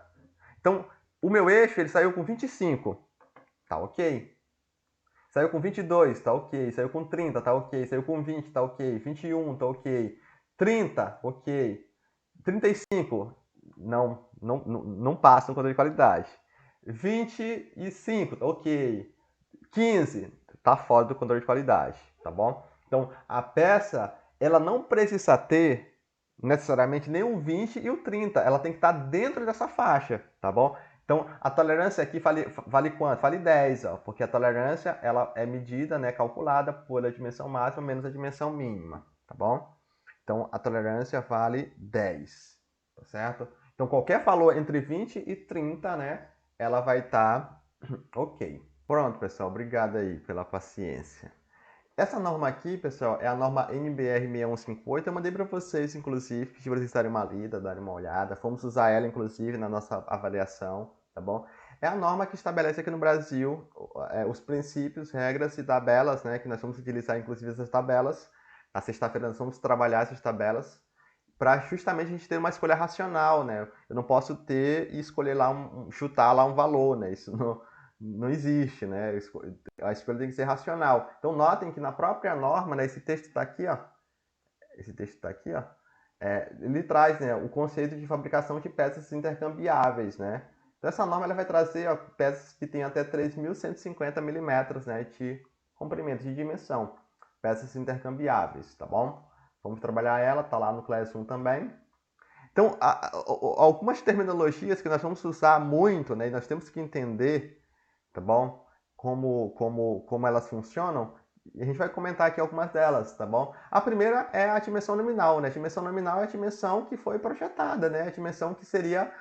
Então, o meu eixo, ele saiu com 25. Tá ok. Saiu com 22, tá ok. Saiu com 30, tá ok. Saiu com 20, tá ok. 21, tá ok. 30, ok. 35, não passa no controle de qualidade. 25, tá ok. 15, tá fora do controle de qualidade, tá bom? Então, a peça, ela não precisa ter necessariamente nem o 20 e o 30, ela tem que estar dentro dessa faixa, tá bom? Então, a tolerância aqui vale quanto? Vale 10, ó, porque a tolerância ela é medida, né, calculada pela dimensão máxima menos a dimensão mínima, tá bom? Então, a tolerância vale 10, tá certo? Então, qualquer valor entre 20 e 30, né, ela vai estar Ok. Pronto, pessoal. Obrigado aí pela paciência. Essa norma aqui, pessoal, é a norma NBR 6158. Eu mandei para vocês, inclusive, pedi para vocês darem uma lida, darem uma olhada. Fomos usar ela, inclusive, na nossa avaliação, tá bom? É a norma que estabelece aqui no Brasil os princípios, regras e tabelas, né? Que nós vamos utilizar, inclusive, essas tabelas. Na sexta-feira nós vamos trabalhar essas tabelas para justamente a gente ter uma escolha racional, né? Eu não posso ter e escolher lá, chutar lá um valor, né? Isso não existe, né? A escolha tem que ser racional. Então notem que na própria norma, né, esse texto está aqui, ó. Esse texto está aqui, ó. Ele traz, né, o conceito de fabricação de peças intercambiáveis, né? Então essa norma ela vai trazer, ó, peças que têm até 3.150 milímetros, né, de comprimento, de dimensão. Peças intercambiáveis, tá bom? Vamos trabalhar ela, tá lá no Class 1 também. Então, algumas terminologias que nós vamos usar muito, né, e nós temos que entender, tá bom? Como elas funcionam. E a gente vai comentar aqui algumas delas, tá bom? A primeira é a dimensão nominal, né? A dimensão nominal é a dimensão que foi projetada, né? A dimensão que seria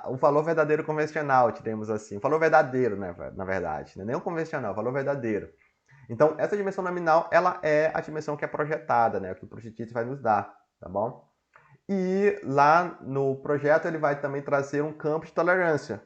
o valor verdadeiro convencional, diremos assim. O valor verdadeiro, né? Na verdade, né? Nem o convencional, o valor verdadeiro. Então, essa dimensão nominal, ela é a dimensão que é projetada, né? Que o projetista vai nos dar, tá bom? E lá no projeto ele vai também trazer um campo de tolerância.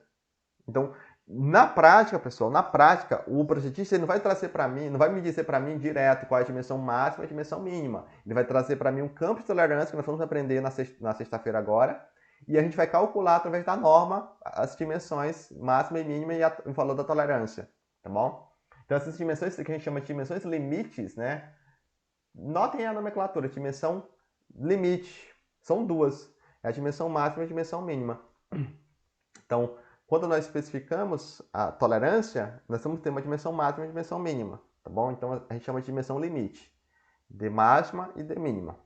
Então, na prática, pessoal, na prática, o projetista ele não vai trazer para mim, não vai me dizer para mim direto qual é a dimensão máxima e a dimensão mínima. Ele vai trazer para mim um campo de tolerância que nós vamos aprender na sexta-feira agora. E a gente vai calcular através da norma as dimensões máxima e mínima e o valor da tolerância, tá bom? Então essas dimensões que a gente chama de dimensões limites, né? Notem a nomenclatura, dimensão limite. São duas, é a dimensão máxima e a dimensão mínima. Então, quando nós especificamos a tolerância, nós vamos ter uma dimensão máxima e uma dimensão mínima, tá bom? Então a gente chama de dimensão limite, de máxima e de mínima.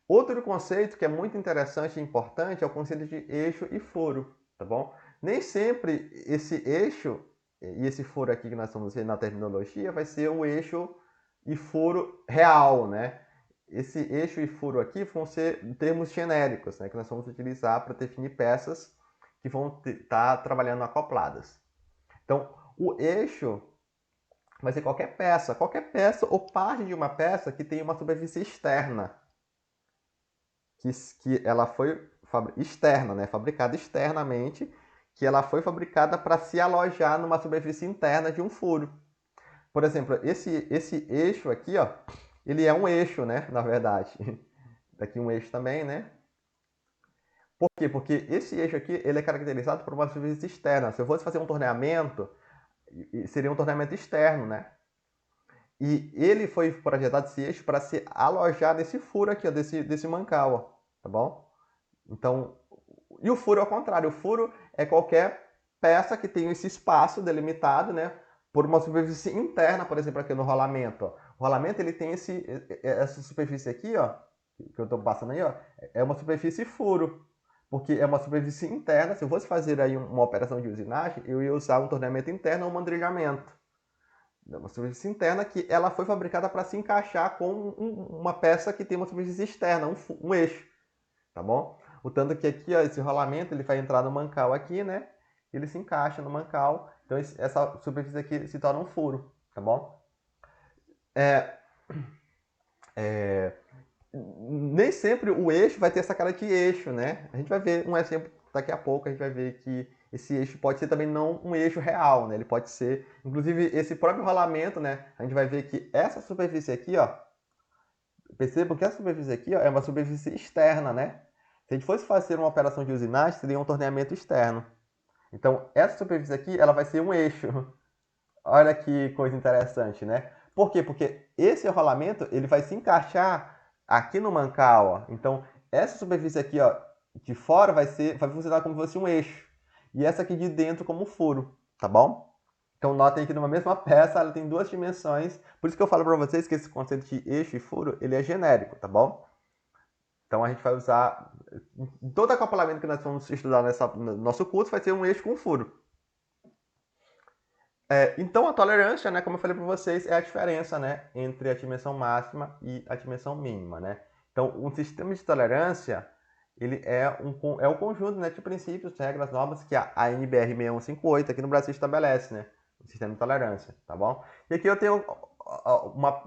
Outro conceito que é muito interessante e importante é o conceito de eixo e furo, tá bom? Nem sempre esse eixo e esse furo aqui que nós estamos vendo na terminologia vai ser o eixo e furo real, né? Esse eixo e furo aqui vão ser termos genéricos, né? Que nós vamos utilizar para definir peças que vão estar trabalhando acopladas. Então, o eixo vai ser qualquer peça ou parte de uma peça que tem uma superfície externa, que ela foi externa, né? Fabricada externamente, que ela foi fabricada para se alojar numa superfície interna de um furo. Por exemplo, esse eixo aqui, ó, ele é um eixo, né? Na verdade. Daqui um eixo também, né? Por quê? Porque esse eixo aqui ele é caracterizado por uma superfície externa. Se eu fosse fazer um torneamento, seria um torneamento externo, né? E ele foi projetado esse eixo para se alojar nesse furo aqui, ó, desse mancal, ó, tá bom? Então, e o furo é o contrário. O furo é qualquer peça que tenha esse espaço delimitado, né? Por uma superfície interna, por exemplo, aqui no rolamento. Ó. O rolamento ele tem essa superfície aqui, ó, que eu estou passando aí, ó, é uma superfície furo, porque é uma superfície interna. Se eu fosse fazer aí uma operação de usinagem, eu ia usar um torneamento interno ou um mandrilhamento. É uma superfície interna que ela foi fabricada para se encaixar com uma peça que tem uma superfície externa, um eixo, tá bom? O tanto que aqui, ó, esse rolamento, ele vai entrar no mancal aqui, né? Ele se encaixa no mancal, então essa superfície aqui se torna um furo, tá bom? Nem sempre o eixo vai ter essa cara de eixo, né? A gente vai ver um exemplo daqui a pouco, a gente vai ver que esse eixo pode ser também não um eixo real, né? Ele pode ser, inclusive esse próprio rolamento, né? A gente vai ver que essa superfície aqui, ó, percebam que essa superfície aqui, ó, é uma superfície externa, né? Se a gente fosse fazer uma operação de usinagem, seria um torneamento externo. Então, essa superfície aqui, ela vai ser um eixo. Olha que coisa interessante, né? Por quê? Porque esse rolamento, ele vai se encaixar aqui no mancal, ó. Então, essa superfície aqui, ó, de fora vai funcionar como se fosse um eixo. E essa aqui de dentro como um furo, tá bom? Então, notem que numa mesma peça, ela tem duas dimensões. Por isso que eu falo para vocês que esse conceito de eixo e furo, ele é genérico, tá bom? Então, a gente vai usar... Todo acoplamento que nós vamos estudar no nosso curso vai ser um eixo com um furo. Então, a tolerância, né, como eu falei para vocês, é a diferença, né, entre a dimensão máxima e a dimensão mínima, né? Então, um sistema de tolerância, ele é o conjunto, né, de princípios, regras, normas que a NBR 6158 aqui no Brasil estabelece, né? O sistema de tolerância, tá bom? E aqui eu tenho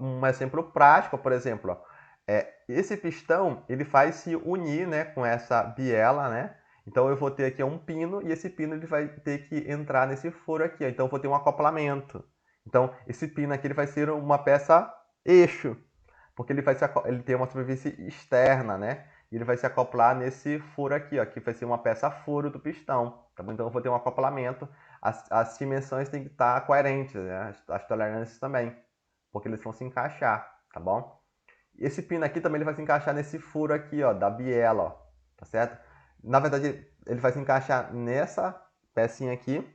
um exemplo prático, por exemplo, ó, esse pistão, ele faz se unir, né, com essa biela, né? Então eu vou ter aqui um pino e esse pino ele vai ter que entrar nesse furo aqui, ó. Então eu vou ter um acoplamento. Então esse pino aqui ele vai ser uma peça eixo, porque ele tem uma superfície externa, né? E ele vai se acoplar nesse furo aqui, ó, que vai ser uma peça furo do pistão. Tá bom? Então eu vou ter um acoplamento. As dimensões têm que estar coerentes, né? As tolerâncias também, porque eles vão se encaixar, tá bom? Esse pino aqui também ele vai se encaixar nesse furo aqui, ó, da biela, ó, tá certo? Na verdade, ele vai se encaixar nessa pecinha aqui,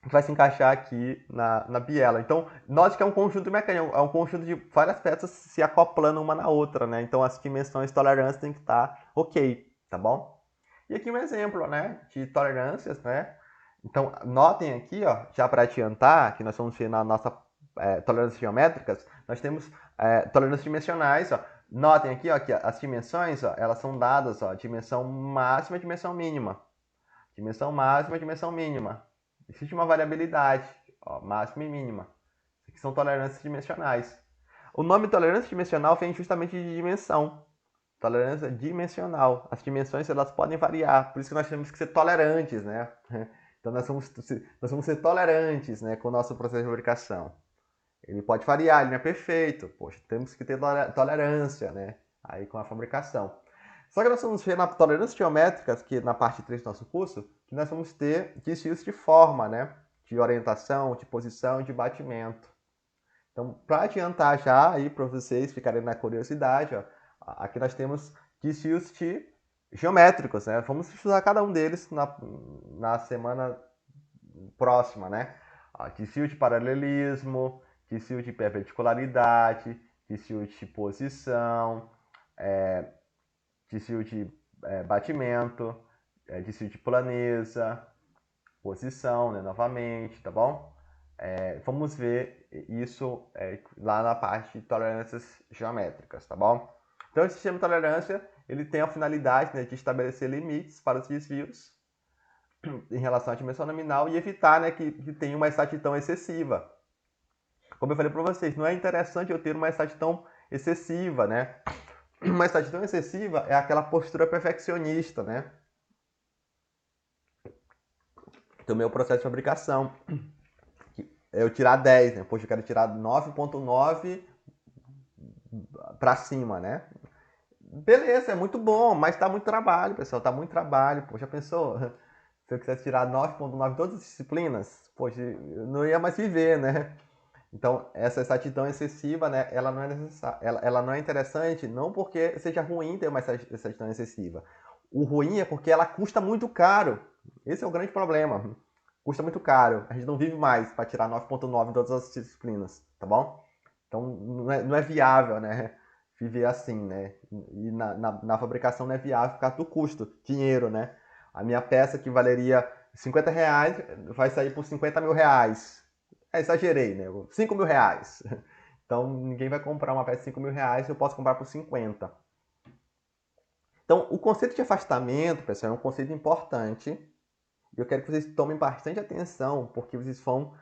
que vai se encaixar aqui na biela. Então, note que é um conjunto mecânico, é um conjunto de várias peças se acoplando uma na outra, né? Então, as dimensões de tolerância tem que estar ok, tá bom? E aqui um exemplo, né, de tolerâncias, né? Então, notem aqui, ó, já para adiantar, que nós vamos ver na nossa tolerâncias geométricas, nós temos tolerâncias dimensionais, ó. Notem aqui, ó, que as dimensões, ó, elas são dadas, ó, dimensão máxima e dimensão mínima. Dimensão máxima e dimensão mínima. Existe uma variabilidade, ó, máxima e mínima, que são tolerâncias dimensionais. O nome tolerância dimensional vem justamente de dimensão. Tolerância dimensional. As dimensões elas podem variar, por isso que nós temos que ser tolerantes, né? Então nós vamos ser tolerantes, né, com o nosso processo de fabricação. Ele pode variar, ele não é perfeito. Poxa, temos que ter tolerância, né, aí com a fabricação. Só que nós vamos ver na tolerância geométrica, que na parte 3 do nosso curso, que nós vamos ter desvios de forma, né? De orientação, de posição e de batimento. Então, para adiantar já aí para vocês ficarem na curiosidade, ó, aqui nós temos desvios de geométricos, né? Vamos estudar cada um deles na semana próxima, né? Desvio de paralelismo, desvio de perpendicularidade, desvio de posição, desvio de batimento, desvio de planeza, posição, né, novamente, tá bom? Vamos ver isso lá na parte de tolerâncias geométricas, tá bom? Então, o sistema de tolerância ele tem a finalidade, né, de estabelecer limites para os desvios em relação à dimensão nominal e evitar, né, que tenha uma exatidão excessiva. Como eu falei para vocês, não é interessante eu ter uma exatidão excessiva, né? Uma exatidão excessiva é aquela postura perfeccionista, né? Do meu processo de fabricação. Eu tirar 10, né? Poxa, eu quero tirar 9.9 para cima, né? Beleza, é muito bom, mas tá muito trabalho, pessoal, tá muito trabalho. Poxa, pensou? Se eu quisesse tirar 9.9 em todas as disciplinas, poxa, eu não ia mais viver, né? Então, essa exatidão excessiva, né, ela não é necessária, ela não é interessante, não porque seja ruim ter uma exatidão excessiva. O ruim é porque ela custa muito caro. Esse é o grande problema. Custa muito caro. A gente não vive mais para tirar 9.9 em todas as disciplinas, tá bom? Então, não é viável, né, viver assim, né? E na fabricação não é viável por causa do custo, dinheiro, né? A minha peça que valeria 50 reais vai sair por 50 mil reais. Exagerei, né? 5 mil reais. Então, ninguém vai comprar uma peça de 5 mil reais, eu posso comprar por 50. Então, o conceito de afastamento, pessoal, é um conceito importante. E eu quero que vocês tomem bastante atenção, porque vocês vão...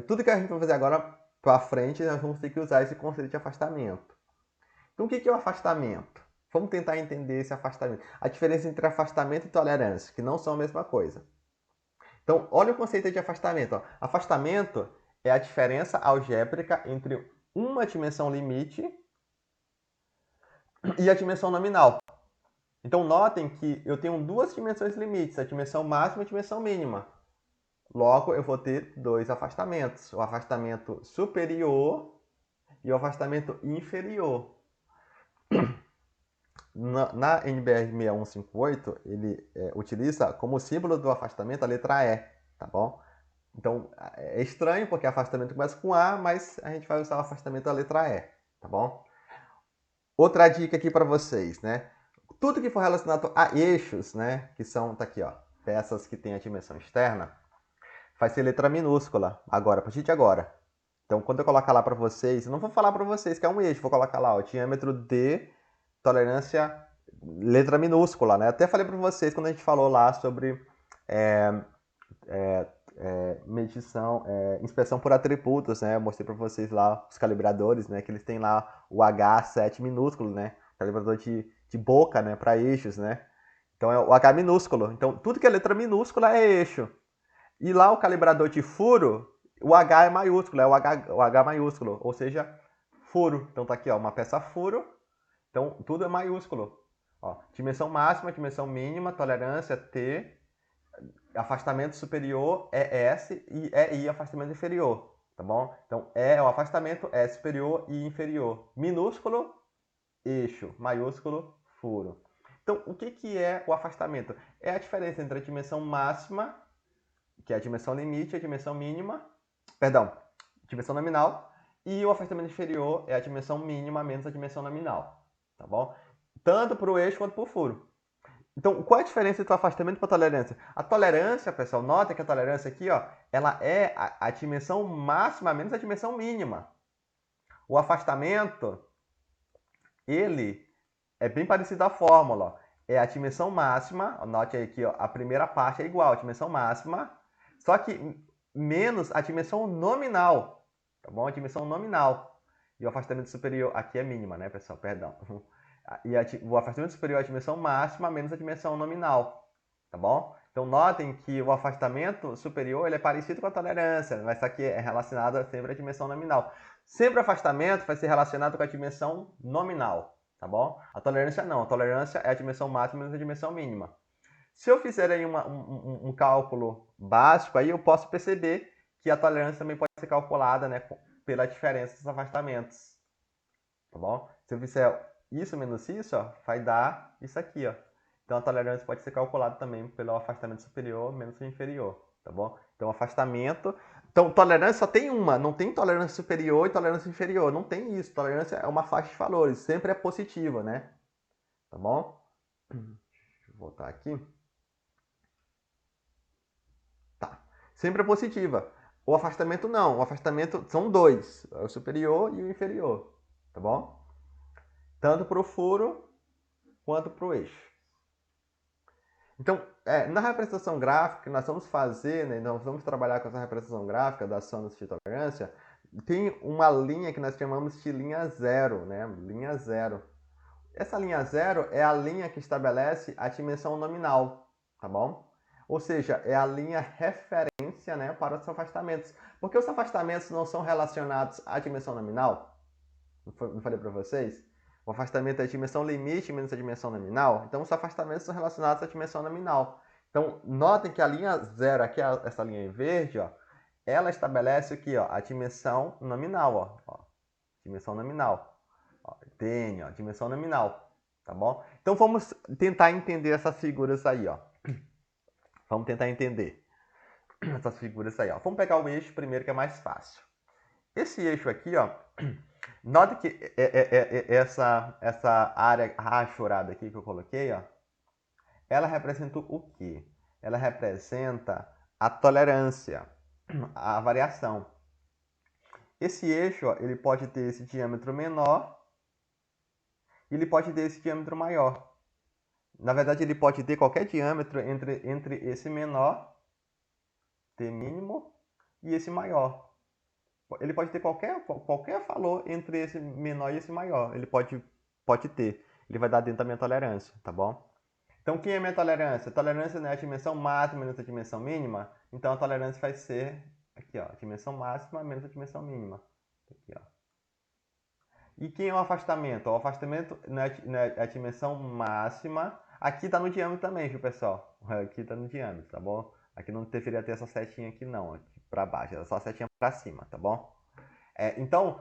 Tudo que a gente vai fazer agora para frente, nós vamos ter que usar esse conceito de afastamento. Então, o que é o afastamento? Vamos tentar entender esse afastamento. A diferença entre afastamento e tolerância, que não são a mesma coisa. Então, olha o conceito de afastamento. Ó. Afastamento é a diferença algébrica entre uma dimensão limite e a dimensão nominal. Então, notem que eu tenho duas dimensões limites, a dimensão máxima e a dimensão mínima. Logo, eu vou ter dois afastamentos, o afastamento superior e o afastamento inferior. Na NBR 6158, ele utiliza como símbolo do afastamento a letra E, tá bom? Então, é estranho porque afastamento começa com A, mas a gente vai usar o afastamento da letra E, tá bom? Outra dica aqui para vocês, né? Tudo que for relacionado a eixos, né? Que são, tá aqui, ó, peças que têm a dimensão externa, vai ser letra minúscula, agora, a partir de agora. Então, quando eu colocar lá para vocês, eu não vou falar para vocês que é um eixo, vou colocar lá, ó, diâmetro D, tolerância letra minúscula, né? Até falei para vocês quando a gente falou lá sobre é, medição, inspeção por atributos, né? Eu mostrei para vocês lá os calibradores, né? Que eles têm lá o H7 minúsculo, né? Calibrador de boca, né? Para eixos, né? Então é o H minúsculo. Então tudo que é letra minúscula é eixo. E lá o calibrador de furo, o H é maiúsculo, é o H maiúsculo, ou seja, furo. Então tá aqui, ó, uma peça furo. Então tudo é maiúsculo. Ó, dimensão máxima, dimensão mínima, tolerância T, afastamento superior é S e é I afastamento inferior, tá bom? Então é o afastamento é superior e inferior. Minúsculo, eixo, maiúsculo, furo. Então o que é o afastamento? É a diferença entre a dimensão máxima, que é a dimensão limite, e a dimensão mínima, perdão, dimensão nominal, e o afastamento inferior é a dimensão mínima menos a dimensão nominal, tá bom? Tanto para o eixo quanto para o furo. Então, qual é a diferença entre o afastamento e a tolerância? A tolerância, pessoal, nota que a tolerância aqui, ó, ela é a dimensão máxima menos a dimensão mínima. O afastamento, ele é bem parecido à fórmula. Ó. É a dimensão máxima, note aí que ó, a primeira parte é igual à dimensão máxima, só que menos a dimensão nominal, tá bom? A dimensão nominal. E o afastamento superior, aqui é mínima, né, pessoal? Perdão. E o afastamento superior é a dimensão máxima menos a dimensão nominal, tá bom? Então notem que o afastamento superior ele é parecido com a tolerância, mas só que é relacionado sempre à dimensão nominal. Sempre o afastamento vai ser relacionado com a dimensão nominal, tá bom? A tolerância não, a tolerância é a dimensão máxima menos a dimensão mínima. Se eu fizer aí um cálculo básico, aí eu posso perceber que a tolerância também pode ser calculada, né, pela diferença dos afastamentos, tá bom? Se eu fizer isso menos isso, ó, vai dar isso aqui, ó. Então a tolerância pode ser calculada também pelo afastamento superior menos o inferior, tá bom? Então afastamento... Então tolerância só tem uma, não tem tolerância superior e tolerância inferior, não tem isso. Tolerância é uma faixa de valores, sempre é positiva, né? Tá bom? Deixa eu voltar aqui. Tá. Sempre é positiva. O afastamento não, o afastamento são dois, o superior e o inferior, tá bom? Tanto para o furo quanto para o eixo. Então, na representação gráfica que nós vamos fazer, né, nós vamos trabalhar com essa representação gráfica da zonas de tolerância, tem uma linha que nós chamamos de linha zero, né? Linha zero. Essa linha zero é a linha que estabelece a dimensão nominal, tá bom? Ou seja, é a linha referência, né, para os afastamentos. Porque os afastamentos não são relacionados à dimensão nominal? Não falei para vocês? O afastamento é a dimensão limite menos a dimensão nominal. Então, os afastamentos são relacionados à dimensão nominal. Então, notem que a linha zero, aqui essa linha em verde, ó, ela estabelece aqui ó, a dimensão nominal. Ó, dimensão nominal. Ó, TN, ó, dimensão nominal. Tá bom? Então, vamos tentar entender essas figuras aí. Ó. Vamos tentar entender essas figuras aí. Ó. Vamos pegar o eixo primeiro, que é mais fácil. Esse eixo aqui, ó, note que essa área rachurada aqui que eu coloquei, ó, ela representa o quê? Ela representa a tolerância, a variação. Esse eixo, ó, ele pode ter esse diâmetro menor e ele pode ter esse diâmetro maior. Na verdade, ele pode ter qualquer diâmetro entre esse menor, T mínimo, e esse maior. Ele pode ter qualquer valor entre esse menor e esse maior. Ele pode ter. Ele vai dar dentro da minha tolerância, tá bom? Então, quem é minha tolerância? A tolerância é a dimensão máxima menos a dimensão mínima. Então, a tolerância vai ser aqui, ó, a dimensão máxima menos a dimensão mínima. Aqui, ó. E quem é o afastamento? O afastamento é a dimensão máxima. Aqui está no diâmetro também, viu, pessoal? Aqui está no diâmetro, tá bom? Aqui não deveria ter essa setinha aqui, não. Aqui para baixo, era só a setinha para cima, tá bom? Então,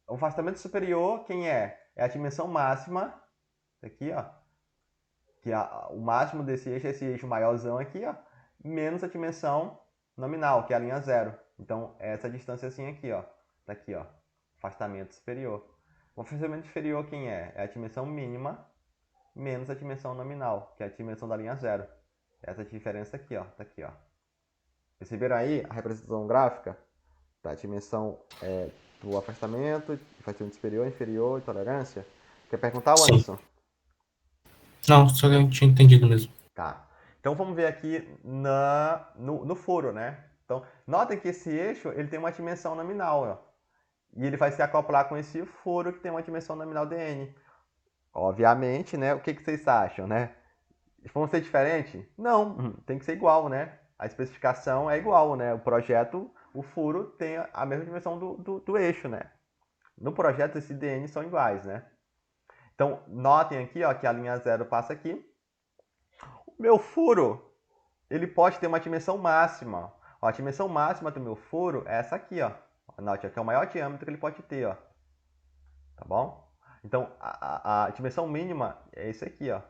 o afastamento superior, quem é? É a dimensão máxima. Aqui, ó. Que o máximo desse eixo é esse eixo maiorzão aqui, ó. Menos a dimensão nominal, que é a linha zero. Então, essa distância assim aqui, ó. Tá aqui, ó. Afastamento superior. O afastamento inferior quem é? É a dimensão mínima menos a dimensão nominal, que é a dimensão da linha zero. Essa diferença aqui, ó. Tá aqui, ó. Perceberam aí a representação gráfica? Tá, a dimensão do afastamento superior, inferior e tolerância. Quer perguntar, Anderson? Não, só que eu tinha entendido mesmo. Tá. Então vamos ver aqui no furo, né? Então, notem que esse eixo ele tem uma dimensão nominal, ó, e ele vai se acoplar com esse furo que tem uma dimensão nominal dn. Obviamente, né? O que vocês acham, né? Vão ser diferente? Não, tem que ser igual, né? A especificação é igual, né? O projeto, o furo tem a mesma dimensão do eixo, né? No projeto, esses DN são iguais, né? Então, notem aqui, ó, que a linha zero passa aqui. O meu furo, ele pode ter uma dimensão máxima. Ó, a dimensão máxima do meu furo é essa aqui, ó. Note, aqui é o maior diâmetro que ele pode ter, ó. Tá bom? Então, a dimensão mínima é esse aqui, ó.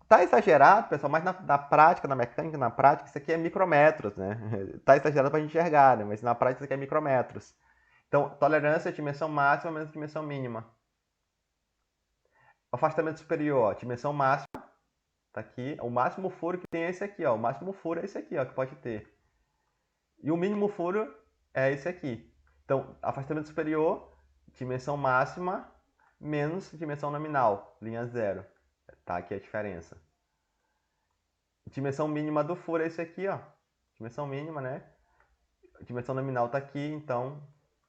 Tá exagerado, pessoal, mas na prática, na mecânica, na prática, isso aqui é micrometros, né? Tá exagerado pra gente enxergar, né? Mas na prática isso aqui é micrometros. Então, tolerância é dimensão máxima menos dimensão mínima. Afastamento superior, dimensão máxima, tá aqui. O máximo furo que tem é esse aqui, ó. O máximo furo é esse aqui, ó, que pode ter. E o mínimo furo é esse aqui. Então, afastamento superior, dimensão máxima menos dimensão nominal, linha zero. Tá aqui a diferença. Dimensão mínima do furo é esse aqui, ó. Dimensão mínima, né? A dimensão nominal tá aqui, então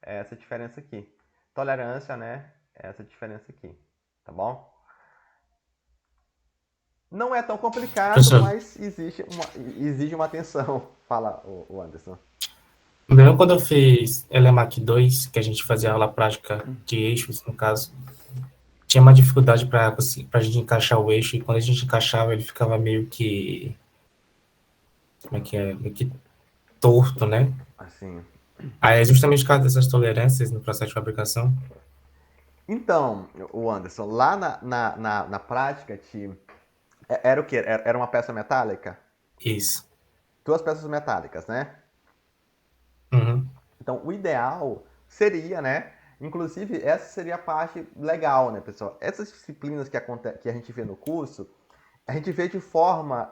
é essa diferença aqui. Tolerância, né? É essa diferença aqui. Tá bom? Não é tão complicado, Professor, mas exige uma atenção. Fala, o Anderson. mesmo quando eu fiz LMAC 2, que a gente fazia aula prática de eixos, no caso, tinha uma dificuldade para a gente encaixar o eixo, e quando a gente encaixava, ele ficava meio que. Como é que é? Meio que torto, né? Assim. Aí é justamente por causa dessas tolerâncias no processo de fabricação. Então, o Anderson, lá na prática, era o quê? Era uma peça metálica? Isso. Duas peças metálicas, né? Uhum. Então, o ideal seria, né? Inclusive, essa seria a parte legal, né, pessoal? Essas disciplinas que a gente vê no curso, a gente vê de forma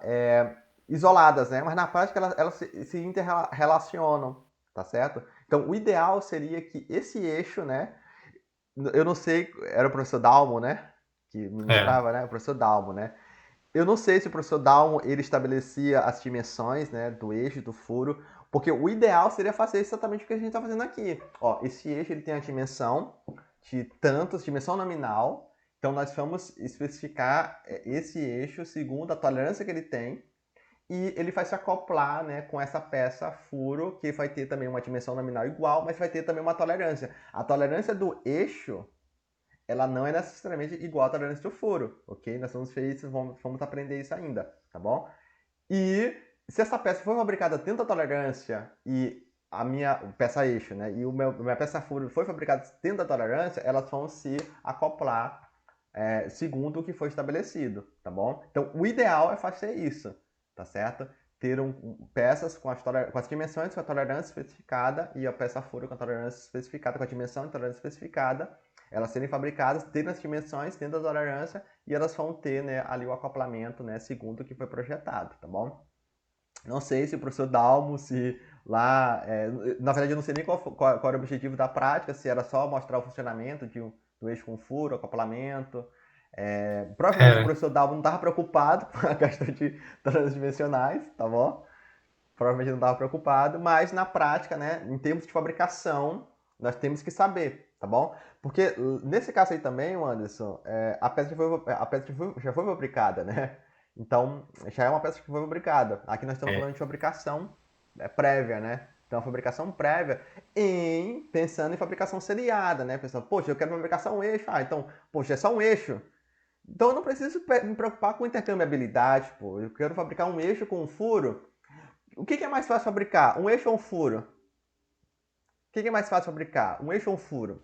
isoladas, né? Mas na prática elas se interrelacionam, tá certo? Então, o ideal seria que esse eixo, né? Eu não sei, era o professor Dalmo, né? Que É. ministrava, né? O professor Dalmo, né? Eu não sei se o professor Dalmo ele estabelecia as dimensões, né, do eixo, do furo, porque o ideal seria fazer exatamente o que a gente está fazendo aqui. Ó, esse eixo ele tem a dimensão de tantos, dimensão nominal, então nós vamos especificar esse eixo segundo a tolerância que ele tem, e ele vai se acoplar, né, com essa peça furo, que vai ter também uma dimensão nominal igual, mas vai ter também uma tolerância. A tolerância do eixo ela não é necessariamente igual à tolerância do furo, ok? Nós vamos ver isso, vamos aprender isso ainda, tá bom? E se essa peça for fabricada dentro da tolerância e a minha peça eixo, né, e minha peça furo foi fabricada dentro da tolerância, elas vão se acoplar segundo o que foi estabelecido, tá bom? Então, o ideal é fazer isso, tá certo? Ter peças com as dimensões com a tolerância especificada e a peça furo com a tolerância especificada, com a dimensão e tolerância especificada, elas serem fabricadas tendo as dimensões, tendo a tolerância, e elas vão ter, né, ali o acoplamento, né, segundo o que foi projetado, tá bom? Não sei se o professor Dalmo, se lá. Na verdade, eu não sei nem qual era o objetivo da prática, se era só mostrar o funcionamento do eixo com furo, acoplamento. Provavelmente o Era. professor Dalmo não estava preocupado com a questão de tolerâncias dimensionais, tá bom? Provavelmente não estava preocupado, mas na prática, né, em termos de fabricação, nós temos que saber, tá bom? Porque nesse caso aí também, Anderson, a peça já foi fabricada, né? Então, já é uma peça que foi fabricada. Aqui nós estamos É. falando de fabricação prévia, né? Então, fabricação prévia pensando em fabricação seriada, né? Pensando, poxa, eu quero fabricar um eixo. Ah, então, poxa, é só um eixo. Então, eu não preciso me preocupar com intercambiabilidade, pô. Eu quero fabricar um eixo com um furo. O que é mais fácil fabricar? Um eixo ou um furo? O que é mais fácil fabricar? Um eixo ou um furo?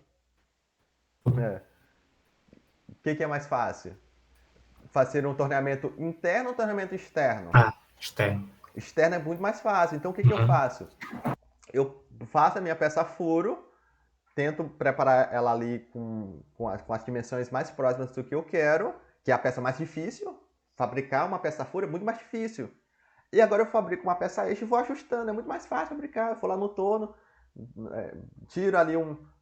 É. O que é mais fácil? Fazer um torneamento interno ou um torneamento externo? Ah, externo. Externo é muito mais fácil. Então o que eu Uhum. faço? Eu faço a minha peça furo, tento preparar ela ali com as dimensões mais próximas do que eu quero, que é a peça mais difícil. Fabricar uma peça furo é muito mais difícil. E agora eu fabrico uma peça eixo e vou ajustando. É muito mais fácil fabricar. Eu vou lá no torno, tiro ali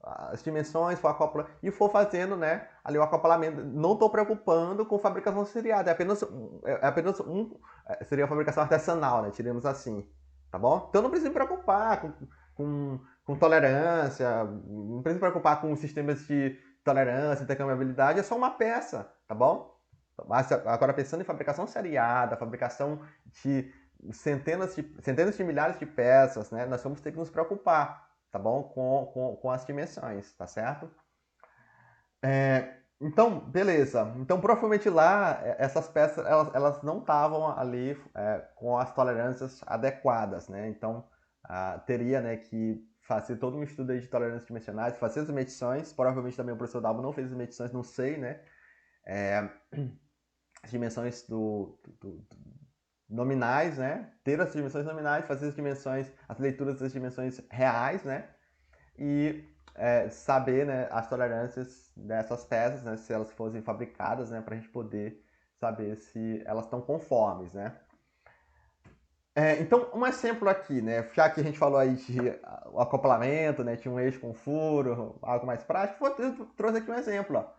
as dimensões, for acopla, e for fazendo, né, ali o acoplamento. Não estou preocupando com fabricação seriada, seria a fabricação artesanal, né, tiremos assim, tá bom? Então não precisa me preocupar com tolerância, não precisa me preocupar com sistemas de tolerância, intercambiabilidade, é só uma peça, tá bom? Mas agora pensando em fabricação seriada, fabricação de centenas de milhares de peças, né, nós vamos ter que nos preocupar, tá bom? Com as dimensões, tá certo? Então, beleza. Então, provavelmente lá, essas peças, elas não estavam ali com as tolerâncias adequadas, né? Então, teria, né, que fazer todo um estudo aí de tolerâncias dimensionais, fazer as medições. Provavelmente também o professor Dalmo não fez as medições, não sei, né? As dimensões nominais, né? Ter as dimensões nominais, fazer as leituras das dimensões reais, né? E saber, né, as tolerâncias dessas peças, né, se elas fossem fabricadas, né, para a gente poder saber se elas estão conformes, né? Então, um exemplo aqui, né, já que a gente falou aí de o acoplamento, né, tinha um eixo com furo, algo mais prático, trouxe aqui um exemplo, ó.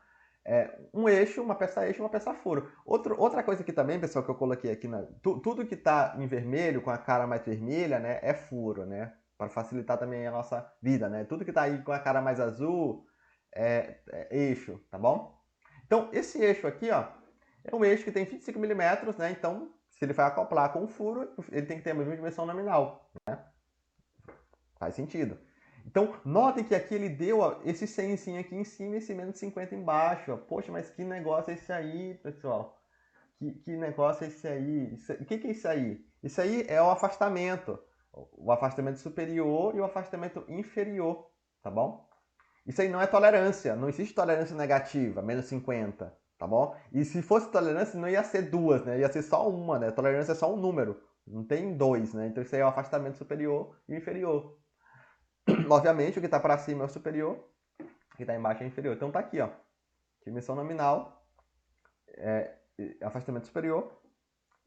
Um eixo, uma peça furo. Outra coisa aqui também, pessoal, que eu coloquei aqui, tudo que está em vermelho, com a cara mais vermelha, né, é furo, né? Para facilitar também a nossa vida, né? Tudo que está aí com a cara mais azul é eixo, tá bom? Então, esse eixo aqui, ó, é um eixo que tem 25 milímetros, né? Então, se ele vai acoplar com o furo, ele tem que ter a mesma dimensão nominal, né? Faz sentido. Então, notem que aqui ele deu esse 100 aqui em cima e esse menos 50 embaixo. Ó. Poxa, mas que negócio é esse aí, pessoal? Que negócio é esse aí? O que é isso aí? Isso aí é o afastamento. O afastamento superior e o afastamento inferior, tá bom? Isso aí não é tolerância. Não existe tolerância negativa, menos 50, tá bom? E se fosse tolerância, não ia ser duas, né? Ia ser só uma, né? Tolerância é só um número. Não tem dois, né? Então isso aí é o afastamento superior e inferior. Obviamente, o que está para cima é o superior, o que está embaixo é o inferior. Então tá aqui, ó. Dimensão nominal, afastamento superior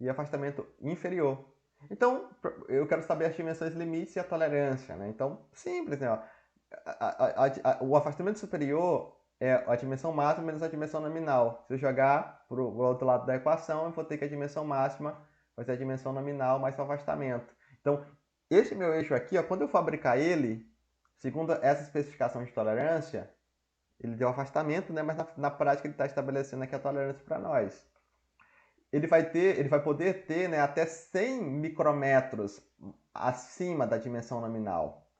e afastamento inferior. Então, eu quero saber as dimensões limites e a tolerância, né? Então, simples, né? Ó. O afastamento superior é a dimensão máxima menos a dimensão nominal. Se eu jogar para o outro lado da equação, eu vou ter que a dimensão máxima vai ser a dimensão nominal mais o afastamento. Então, esse meu eixo aqui, ó, quando eu fabricar ele, segundo essa especificação de tolerância, ele deu afastamento, né? Mas na prática ele está estabelecendo aqui a tolerância para nós. Ele vai poder ter, né, até 100 micrômetros acima da dimensão nominal,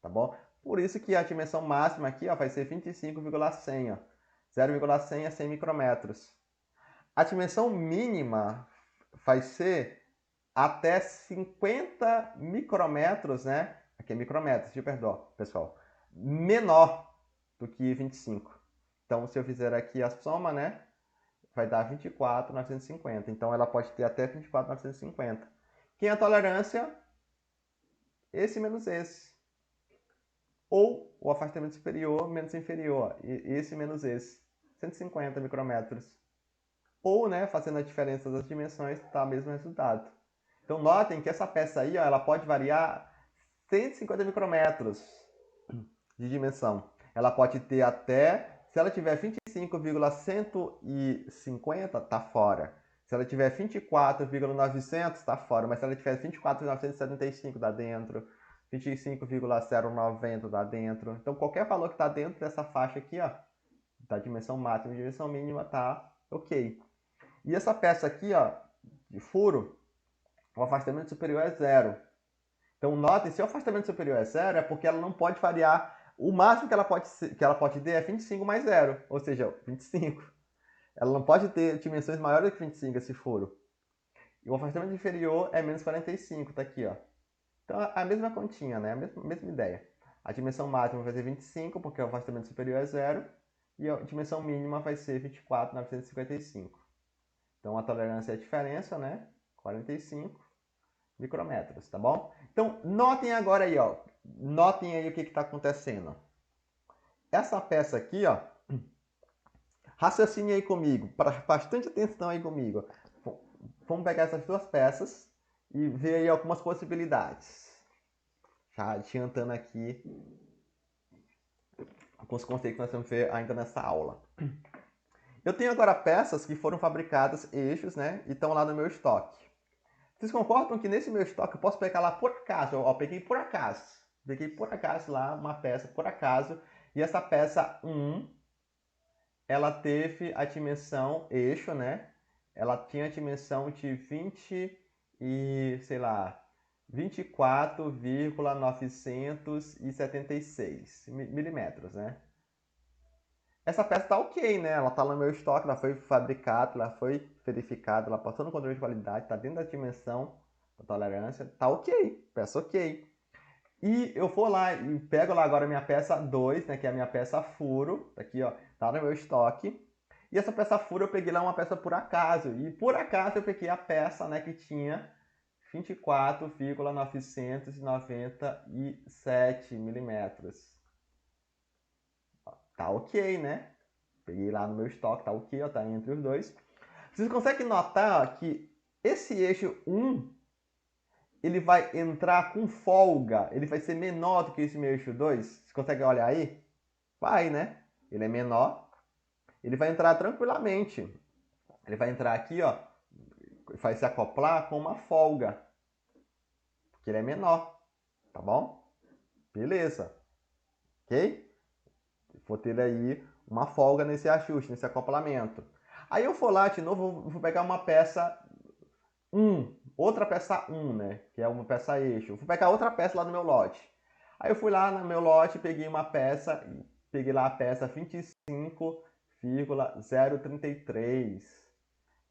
tá bom? Por isso que a dimensão máxima aqui, ó, vai ser 25,100, ó. 0,100 a 100 micrômetros. A dimensão mínima vai ser até 50 micrômetros, né? Aqui é micrômetros, perdão, pessoal. Menor do que 25. Então, se eu fizer aqui a soma, né? Vai dar 24,950. Então, ela pode ter até 24,950. Quem é a tolerância? Esse menos esse. Ou o afastamento superior menos inferior. Esse menos esse. 150 micrômetros. Ou, né, fazendo a diferença das dimensões, dá o mesmo resultado. Então, notem que essa peça aí, ó, ela pode variar 150 micrômetros de dimensão. Ela pode ter até, se ela tiver 25,150, tá fora. Se ela tiver 24,900, tá fora. Mas se ela tiver 24,975, dá dentro. 25,090 dá dentro. Então, qualquer valor que está dentro dessa faixa aqui, ó, da dimensão máxima e dimensão mínima, tá ok. E essa peça aqui, ó, de furo, o afastamento superior é zero. Então, notem, se o afastamento superior é zero, é porque ela não pode variar. O máximo que ela pode ter é 25 mais zero, ou seja, 25. Ela não pode ter dimensões maiores do que 25, esse furo. E o afastamento inferior é menos 45, tá aqui, ó. Então, a mesma continha, né? A mesma ideia. A dimensão máxima vai ser 25, porque o afastamento superior é zero. E a dimensão mínima vai ser 24,955. Então, a tolerância é a diferença, né? 45 micrômetros, tá bom? Então, notem agora aí, ó. Notem aí o que está acontecendo. Essa peça aqui, ó. Raciocine aí comigo. Preste bastante atenção aí comigo. Vamos pegar essas duas peças e ver aí algumas possibilidades. já adiantando aqui com os conceitos que nós vamos ver ainda nessa aula. Eu tenho agora peças que foram fabricadas, eixos, né, e estão lá no meu estoque. Vocês concordam que nesse meu estoque eu posso pegar lá por acaso? Ó, peguei por acaso lá uma peça por acaso, e essa peça 1, ela teve a dimensão eixo, né? Ela tinha a dimensão de 24,976 milímetros, né? Essa peça tá ok, né? Ela tá no meu estoque, ela foi fabricada, ela foi verificada, ela passou no controle de qualidade, tá dentro da dimensão da tolerância, tá ok, peça ok. E eu vou lá e pego lá agora a minha peça 2, né, que é a minha peça furo, tá aqui, ó, tá no meu estoque. E essa peça furo eu peguei lá uma peça por acaso, e por acaso eu peguei a peça, né, que tinha 24,997 milímetros. Tá ok, né? Peguei lá no meu estoque, tá ok, ó, tá entre os dois. Vocês conseguem notar, ó, que esse eixo 1, ele vai entrar com folga, ele vai ser menor do que esse meu eixo 2. Vocês conseguem olhar aí? Vai, né? Ele é menor, ele vai entrar tranquilamente. Ele vai entrar aqui, ó, vai se acoplar com uma folga, porque ele é menor, tá bom? Beleza, ok? Vou ter aí uma folga nesse ajuste, nesse acoplamento. Aí eu vou lá de novo, vou pegar uma peça 1, outra peça 1, né? Que é uma peça eixo. Vou pegar outra peça lá no meu lote. Aí eu fui lá no meu lote, peguei uma peça, peguei lá a peça 25,033.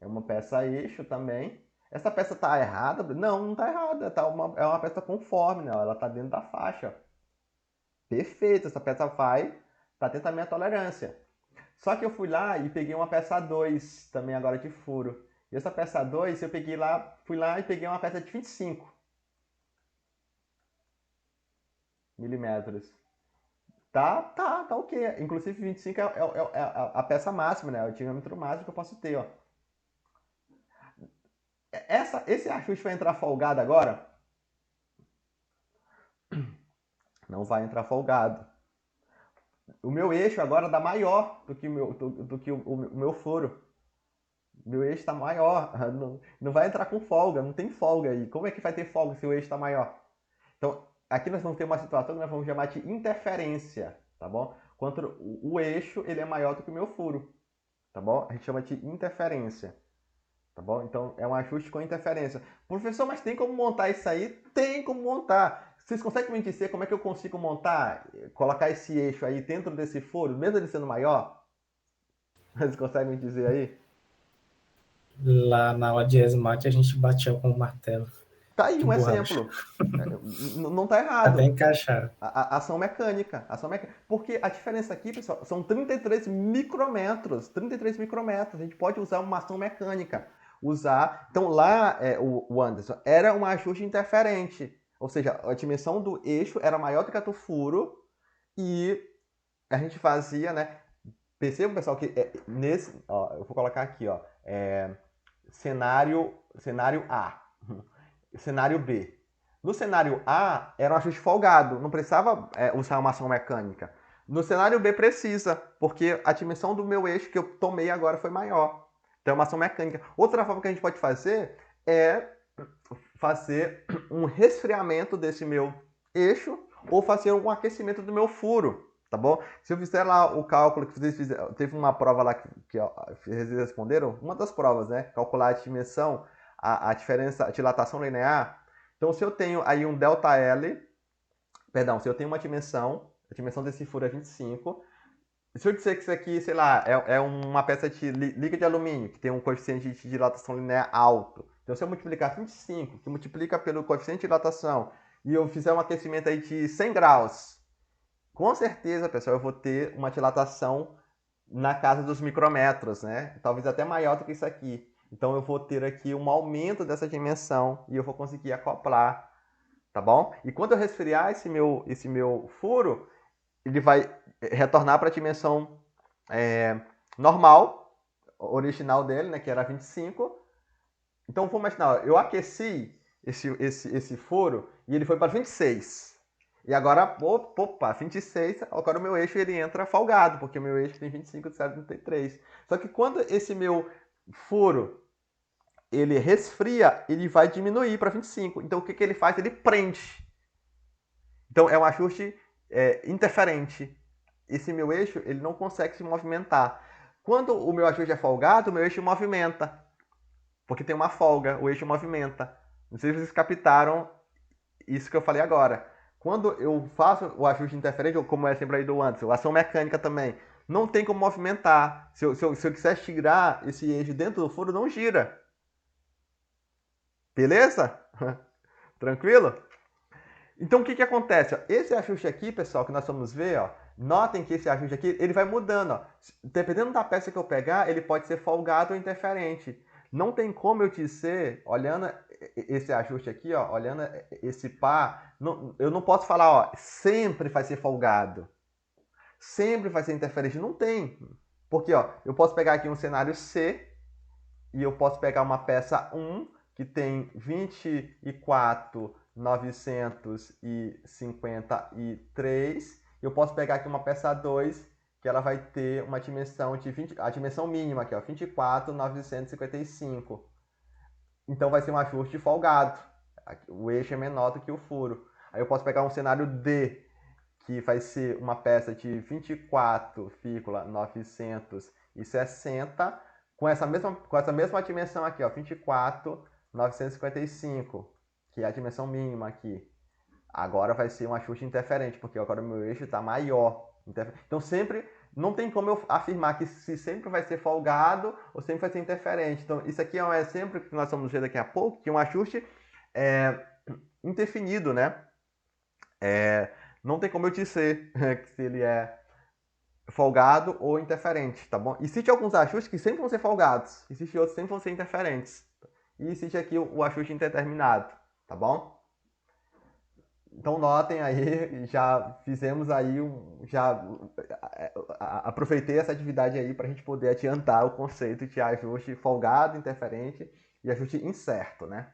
É uma peça eixo também. Essa peça tá errada? Não, não tá errada. É uma peça conforme, né? Ela tá dentro da faixa. Perfeito, essa peça tá dentro da minha tolerância. Só que eu fui lá e peguei uma peça 2 também agora de furo. E essa peça 2 eu peguei lá, fui lá e peguei uma peça de 25 milímetros. Tá ok. Inclusive 25 é a peça máxima, né? É o diâmetro máximo que eu posso ter, ó. Esse ajuste vai entrar folgado agora? Não vai entrar folgado. O meu eixo agora dá maior do que o meu furo. Meu eixo está maior. Não vai entrar com folga, não tem folga aí. Como é que vai ter folga se o eixo está maior? Então, aqui nós vamos ter uma situação que nós vamos chamar de interferência, tá bom? Quando o eixo ele é maior do que o meu furo, tá bom? A gente chama de interferência, tá bom? Então, é um ajuste com interferência. Professor, mas tem como montar isso aí? Tem como montar. Vocês conseguem me dizer como é que eu consigo montar, colocar esse eixo aí dentro desse furo, mesmo ele sendo maior? Vocês conseguem me dizer aí? Lá na aula de ESMAT a gente batia com o martelo Tá aí de um borracha. exemplo. Não tá Até errado. encaixar. Ação mecânica. Ação mecânica. Porque a diferença aqui, pessoal, são 33 micrômetros. 33 micrômetros. A gente pode usar uma ação mecânica. Então lá, o Anderson, era um ajuste interferente. Ou seja, a dimensão do eixo era maior do que a do furo. E a gente fazia, né? Percebam, pessoal, que nesse. Ó, eu vou colocar aqui, ó. Cenário A. Cenário B. No cenário A, era um ajuste folgado, não precisava usar uma ação mecânica. No cenário B precisa, porque a dimensão do meu eixo que eu tomei agora foi maior. Então é uma ação mecânica. Outra forma que a gente pode fazer é fazer um resfriamento desse meu eixo ou fazer um aquecimento do meu furo, tá bom? Se eu fizer lá o cálculo que vocês fizeram, teve uma prova lá que vocês responderam, uma das provas, né? Calcular a dimensão, a diferença, a dilatação linear. Então, se eu tenho aí um ΔL, perdão, se eu tenho uma dimensão, a dimensão desse furo é 25, se eu disser que isso aqui, sei lá, é uma peça de liga de alumínio, que tem um coeficiente de dilatação linear alto. Então, se eu multiplicar 25, que multiplica pelo coeficiente de dilatação, e eu fizer um aquecimento aí de 100 graus, com certeza, pessoal, eu vou ter uma dilatação na casa dos micrômetros, né? Talvez até maior do que isso aqui. Então, eu vou ter aqui um aumento dessa dimensão e eu vou conseguir acoplar, tá bom? E quando eu resfriar esse meu furo, ele vai retornar para a dimensão normal, original dele, né, que era 25. Então, vamos imaginar, eu aqueci esse furo e ele foi para 26. E agora, opa, 26, agora o meu eixo ele entra folgado, porque o meu eixo tem 25 de 0,33. Só que quando esse meu furo ele resfria, ele vai diminuir para 25. Então o que ele faz? Ele prende. Então é um ajuste interferente. Esse meu eixo ele não consegue se movimentar. Quando o meu ajuste é folgado, o meu eixo movimenta. Porque tem uma folga, o eixo movimenta. Não sei se vocês captaram isso que eu falei agora. Quando eu faço o ajuste interferente, ou como é sempre aí do antes, a ação mecânica também, não tem como movimentar. Se eu quiser girar esse eixo dentro do furo, não gira. Beleza? Tranquilo? Então o que acontece? Esse ajuste aqui, pessoal, que nós vamos ver, ó, notem que esse ajuste aqui, ele vai mudando. Ó. Dependendo da peça que eu pegar, ele pode ser folgado ou interferente. Não tem como eu dizer, olhando esse ajuste aqui, ó, olhando esse par, eu não posso falar, ó, sempre vai ser folgado. Sempre vai ser interferente. Não tem. Porque, ó, eu posso pegar aqui um cenário C e eu posso pegar uma peça 1 que tem 24.953. Eu posso pegar aqui uma peça 2 que ela vai ter uma dimensão de 20, a dimensão mínima aqui, ó, 24.955. Então vai ser um ajuste folgado. O eixo é menor do que o furo. Aí eu posso pegar um cenário D, que vai ser uma peça de 24.960 com essa mesma dimensão aqui, ó, 24.955, que é a dimensão mínima aqui. Agora vai ser um ajuste interferente, porque agora o meu eixo está maior. Então sempre, não tem como eu afirmar que se sempre vai ser folgado ou sempre vai ser interferente. Então isso aqui é um exemplo que nós vamos ver daqui a pouco, que é um ajuste indefinido, né? Não tem como eu dizer se ele é folgado ou interferente, tá bom? Existem alguns ajustes que sempre vão ser folgados, existem outros que sempre vão ser interferentes. E existe aqui o ajuste indeterminado, tá bom? Então notem aí, já fizemos aí, já aproveitei essa atividade aí para a gente poder adiantar o conceito de ajuste folgado, interferente e ajuste incerto, né?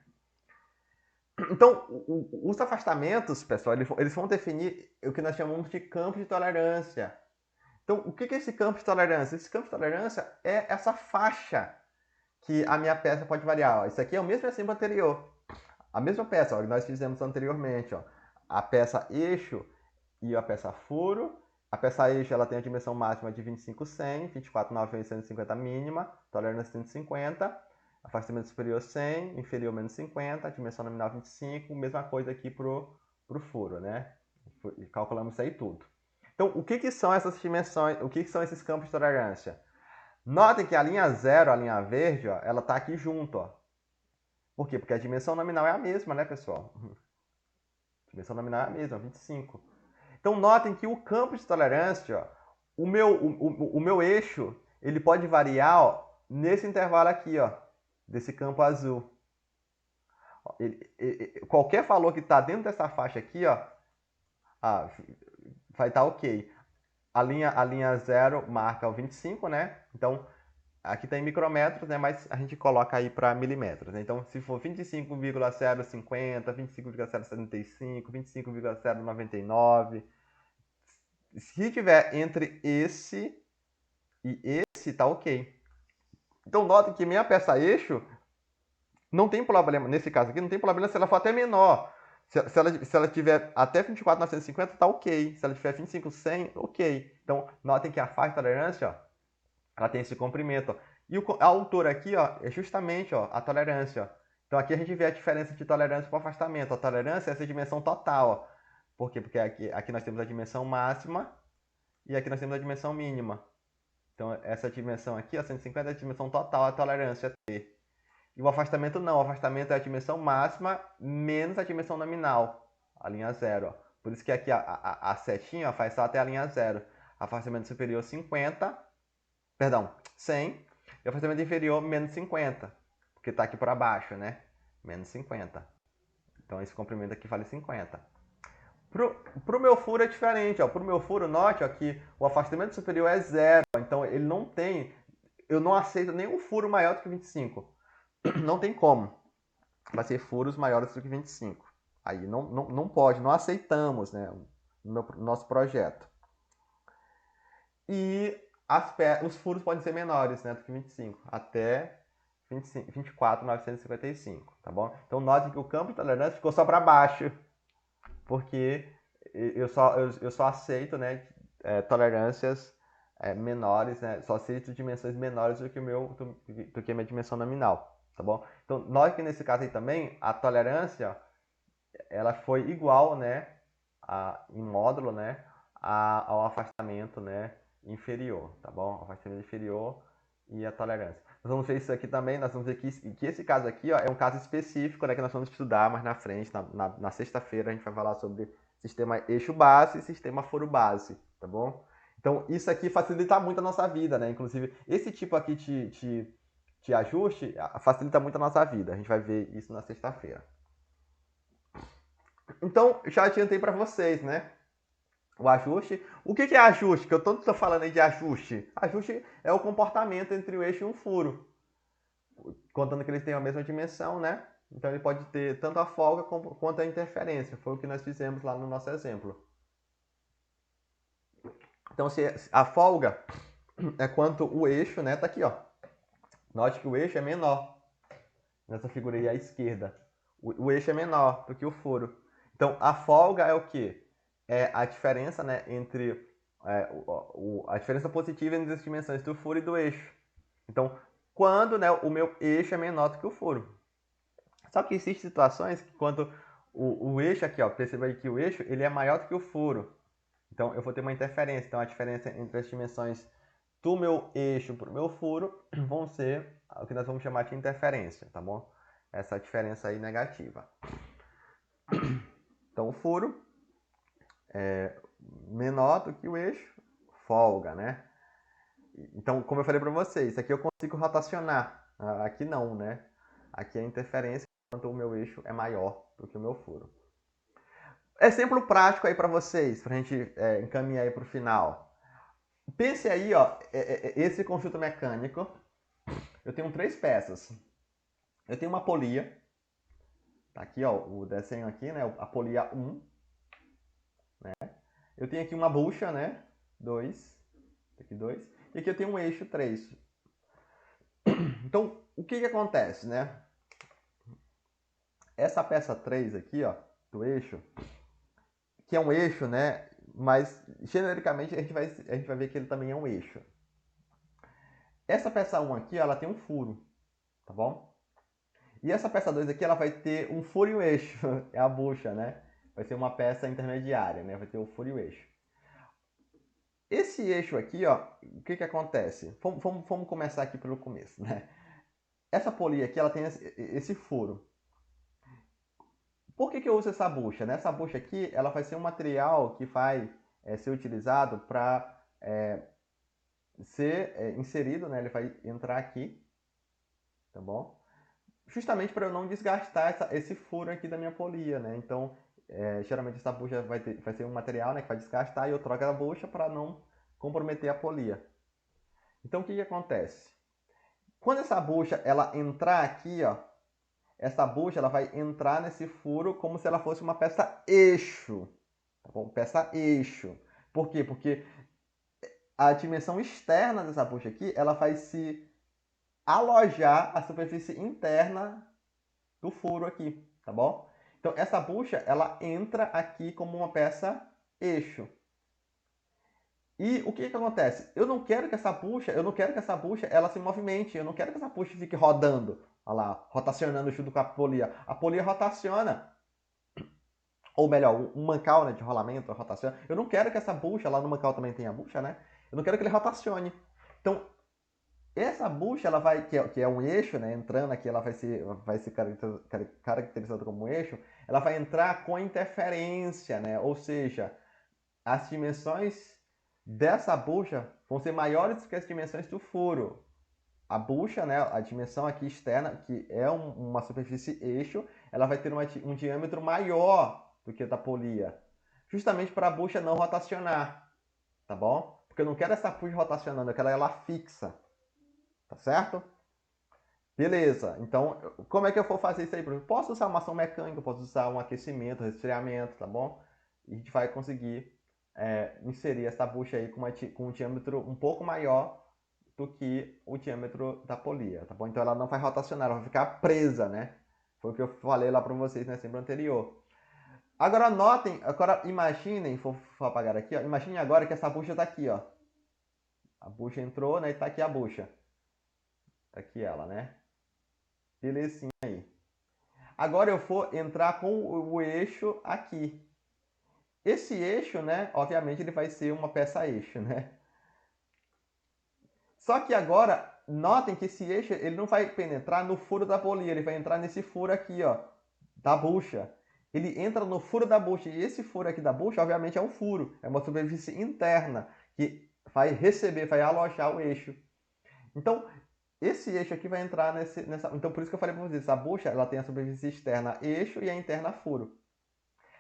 Então, os afastamentos, pessoal, eles vão definir o que nós chamamos de campo de tolerância. Então, o que é esse campo de tolerância? Esse campo de tolerância é essa faixa que a minha peça pode variar. Ó. Isso aqui é o mesmo exemplo anterior. A mesma peça ó, que nós fizemos anteriormente. Ó. A peça eixo e a peça furo. A peça eixo ela tem a dimensão máxima de 25,100, 24.950 mínima, tolerância 150, afastamento superior 100, inferior menos 50, dimensão nominal 25, mesma coisa aqui pro furo, né? Calculamos isso aí tudo. Então, o que são essas dimensões, o que são esses campos de tolerância? Notem que a linha 0, a linha verde, ó, ela está aqui junto. Ó. Por quê? Porque a dimensão nominal é a mesma, né, pessoal? A dimensão nominal é a mesma, 25. Então, notem que o campo de tolerância, ó, o meu eixo, ele pode variar ó, nesse intervalo aqui, ó, desse campo azul. Qualquer valor que está dentro dessa faixa aqui, ó, vai estar ok. A linha 0 marca o 25, né? Então, aqui está em micrômetros, né? Mas a gente coloca aí para milímetros. Né? Então, se for 25,050, 25,075, 25,099, se tiver entre esse e esse, tá ok. Então, notem que minha peça eixo não tem problema, nesse caso aqui, não tem problema se ela for até menor. Se ela tiver até 24.950, tá ok. Se ela tiver 25.100, ok. Então, notem que a faixa de tolerância, ó, ela tem esse comprimento. Ó. E a altura aqui ó, é justamente ó, a tolerância. Ó. Então, aqui a gente vê a diferença de tolerância para afastamento. A tolerância é essa dimensão total. Ó. Por quê? Porque aqui nós temos a dimensão máxima e aqui nós temos a dimensão mínima. Então, essa dimensão aqui, ó, 150, é a dimensão total, a tolerância T. E o afastamento não, o afastamento é a dimensão máxima menos a dimensão nominal, a linha 0. Ó. Por isso que aqui a setinha ó, faz só até a linha 0. Afastamento superior 50, perdão, 100. E afastamento inferior menos 50, porque está aqui para baixo, né? Menos 50. Então esse comprimento aqui vale 50. Para o meu furo é diferente. Para o meu furo, note ó, que o afastamento superior é 0. Então ele não tem, eu não aceito nenhum furo maior do que 25. Não tem como. Vai ser furos maiores do que 25. Aí não pode, não aceitamos, né, no nosso projeto. E os furos podem ser menores, né, do que 25, até 24.955, tá bom? Então note que o campo de tolerância ficou só para baixo, porque eu só aceito, né, tolerâncias menores, né, só aceito dimensões menores do que a minha dimensão nominal, tá bom? Então note que nesse caso aí também a tolerância ela foi igual, né, em módulo, né, ao afastamento, né, inferior, tá bom? O afastamento inferior e a tolerância. Nós vamos ver isso aqui também, nós vamos ver que esse caso aqui, ó, é um caso específico, né, que nós vamos estudar mais na frente, na sexta-feira a gente vai falar sobre sistema eixo-base e sistema foro-base, tá bom? Então isso aqui facilita muito a nossa vida, né? Inclusive esse tipo aqui de ajuste facilita muito a nossa vida, a gente vai ver isso na sexta-feira. Então, já adiantei para vocês, né? O ajuste. O que é ajuste? Que eu tanto estou falando aí de ajuste. Ajuste é o comportamento entre o eixo e um furo. Contando que eles têm a mesma dimensão, né? Então ele pode ter tanto a folga quanto a interferência. Foi o que nós fizemos lá no nosso exemplo. Então, se a folga é quanto o eixo, né? Tá aqui, ó. Note que o eixo é menor. Nessa figura aí à esquerda. O eixo é menor do que o furo. Então, a folga é o quê? É a diferença, né, entre a diferença positiva entre as dimensões do furo e do eixo. Então, quando, né, o meu eixo é menor do que o furo. Só que existem situações que quando o eixo aqui, ó, perceba aí que o eixo ele é maior do que o furo. Então, eu vou ter uma interferência. Então, a diferença entre as dimensões do meu eixo para o meu furo vão ser o que nós vamos chamar de interferência, tá bom? Essa diferença aí negativa. Então, o furo é menor do que o eixo, folga, né? Então, como eu falei para vocês, aqui eu consigo rotacionar, aqui não, né? Aqui a interferência, enquanto o meu eixo é maior do que o meu furo. Exemplo prático aí para vocês, para a gente encaminhar aí para o final. Pense aí, ó, esse conjunto mecânico, eu tenho 3 peças. Eu tenho uma polia, tá aqui, ó, o desenho aqui, né? A polia 1, né? Eu tenho aqui uma bucha, né? 2, aqui 2. E aqui eu tenho um eixo 3. Então, o que acontece, né? Essa peça 3 aqui, ó, do eixo, que é um eixo, né? Mas, genericamente, a gente vai ver que ele também é um eixo. Essa peça 1 aqui, ela tem um furo, tá bom? E essa peça 2 aqui, ela vai ter um furo e um eixo. É a bucha, né? Vai ser uma peça intermediária, né? Vai ter o furo e o eixo. Esse eixo aqui, ó, o que acontece? Vamos começar aqui pelo começo, né? Essa polia aqui, ela tem esse furo. Por que eu uso essa bucha? Né? Essa bucha aqui, ela vai ser um material que vai ser utilizado para ser inserido, né? Ele vai entrar aqui, tá bom? Justamente para eu não desgastar esse furo aqui da minha polia, né? Então, geralmente essa bucha vai ser um material, né, que vai desgastar e eu troco a bucha para não comprometer a polia. Então, o que acontece? Quando essa bucha ela entrar aqui, ó, essa bucha ela vai entrar nesse furo como se ela fosse uma peça eixo, tá bom? Peça eixo. Por quê? Porque a dimensão externa dessa bucha aqui, ela vai se alojar à superfície interna do furo aqui, tá bom? Então essa bucha ela entra aqui como uma peça eixo. E o que acontece? Eu não quero que essa bucha ela se movimente, eu não quero que essa bucha fique rodando, olha lá, rotacionando junto com a polia. A polia rotaciona. Ou melhor, um mancal, né, de rolamento rotaciona. Eu não quero que essa bucha, lá no mancal também tem a bucha, né? Eu não quero que ele rotacione. Então, essa bucha, ela vai, que é um eixo, né? Entrando aqui, ela vai ser caracterizada como um eixo. Ela vai entrar com interferência, né? Ou seja, as dimensões dessa bucha vão ser maiores do que as dimensões do furo. A bucha, né? A dimensão aqui externa, que é uma superfície eixo, ela vai ter um diâmetro maior do que a da polia. Justamente para a bucha não rotacionar, tá bom? Porque eu não quero essa bucha rotacionando, eu quero ela fixa. Tá certo? Beleza, então como é que eu vou fazer isso aí? Posso usar uma ação mecânica, posso usar um aquecimento, resfriamento, tá bom? E a gente vai conseguir inserir essa bucha aí com um diâmetro um pouco maior do que o diâmetro da polia, tá bom? Então ela não vai rotacionar, ela vai ficar presa, né? Foi o que eu falei lá para vocês no exemplo anterior. Agora notem, agora imaginem, vou apagar aqui, ó. Imaginem agora que essa bucha tá aqui, ó. A bucha entrou, né? E tá aqui a bucha. Tá aqui ela, né? Belezinha aí. Agora eu vou entrar com o eixo aqui. Esse eixo, né? Obviamente ele vai ser uma peça eixo, né? Só que agora, notem que esse eixo ele não vai penetrar no furo da polia, ele vai entrar nesse furo aqui, ó, da bucha. Ele entra no furo da bucha, e esse furo aqui da bucha, obviamente, é um furo, é uma superfície interna que vai receber, vai alojar o eixo. Então, esse eixo aqui vai entrar nessa... Então, por isso que eu falei para vocês, a bucha ela tem a superfície externa eixo e a interna furo.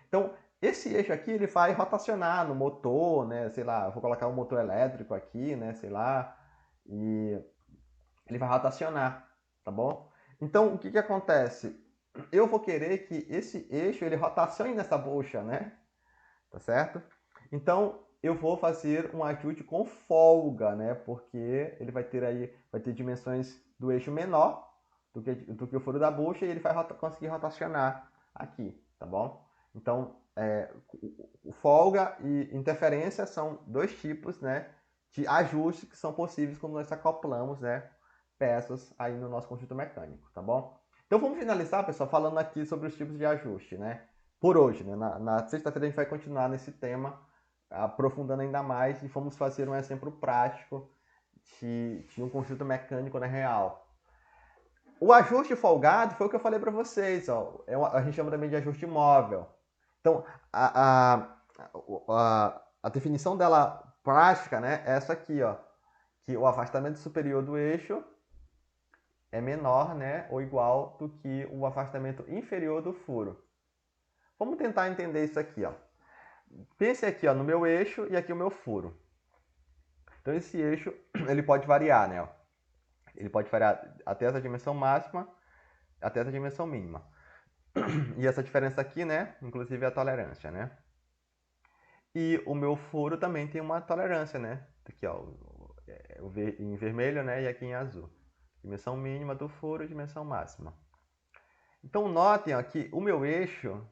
Então, esse eixo aqui ele vai rotacionar no motor, né? Sei lá, eu vou colocar um motor elétrico aqui, né? Sei lá, e ele vai rotacionar, tá bom? Então, o que que acontece? Eu vou querer que esse eixo ele rotacione nessa bucha, né? Tá certo? Então, eu vou fazer um ajuste com folga, né? Porque ele vai ter dimensões do eixo menor do que o furo da bucha e ele vai conseguir rotacionar aqui, tá bom? Então, folga e interferência são dois tipos, né, de ajuste que são possíveis quando nós acoplamos, né, peças aí no nosso conjunto mecânico, tá bom? Então vamos finalizar, pessoal, falando aqui sobre os tipos de ajuste, né? Por hoje, né? Na sexta-feira a gente vai continuar nesse tema, aprofundando ainda mais e vamos fazer um exemplo prático de um conjunto mecânico na real. O ajuste folgado foi o que eu falei para vocês, ó. A gente chama também de ajuste móvel. Então, a definição dela prática, né, é essa aqui, ó, que o afastamento superior do eixo é menor, né, ou igual do que o afastamento inferior do furo. Vamos tentar entender isso aqui, ó. Pense aqui, ó, no meu eixo e aqui o meu furo. Então esse eixo ele pode variar, né? Ó. Ele pode variar até essa dimensão máxima, até essa dimensão mínima. E essa diferença aqui, né, inclusive é a tolerância, né? E o meu furo também tem uma tolerância, né? Aqui, ó, em vermelho, né, e aqui em azul. Dimensão mínima do furo e dimensão máxima. Então notem, ó, que o meu eixo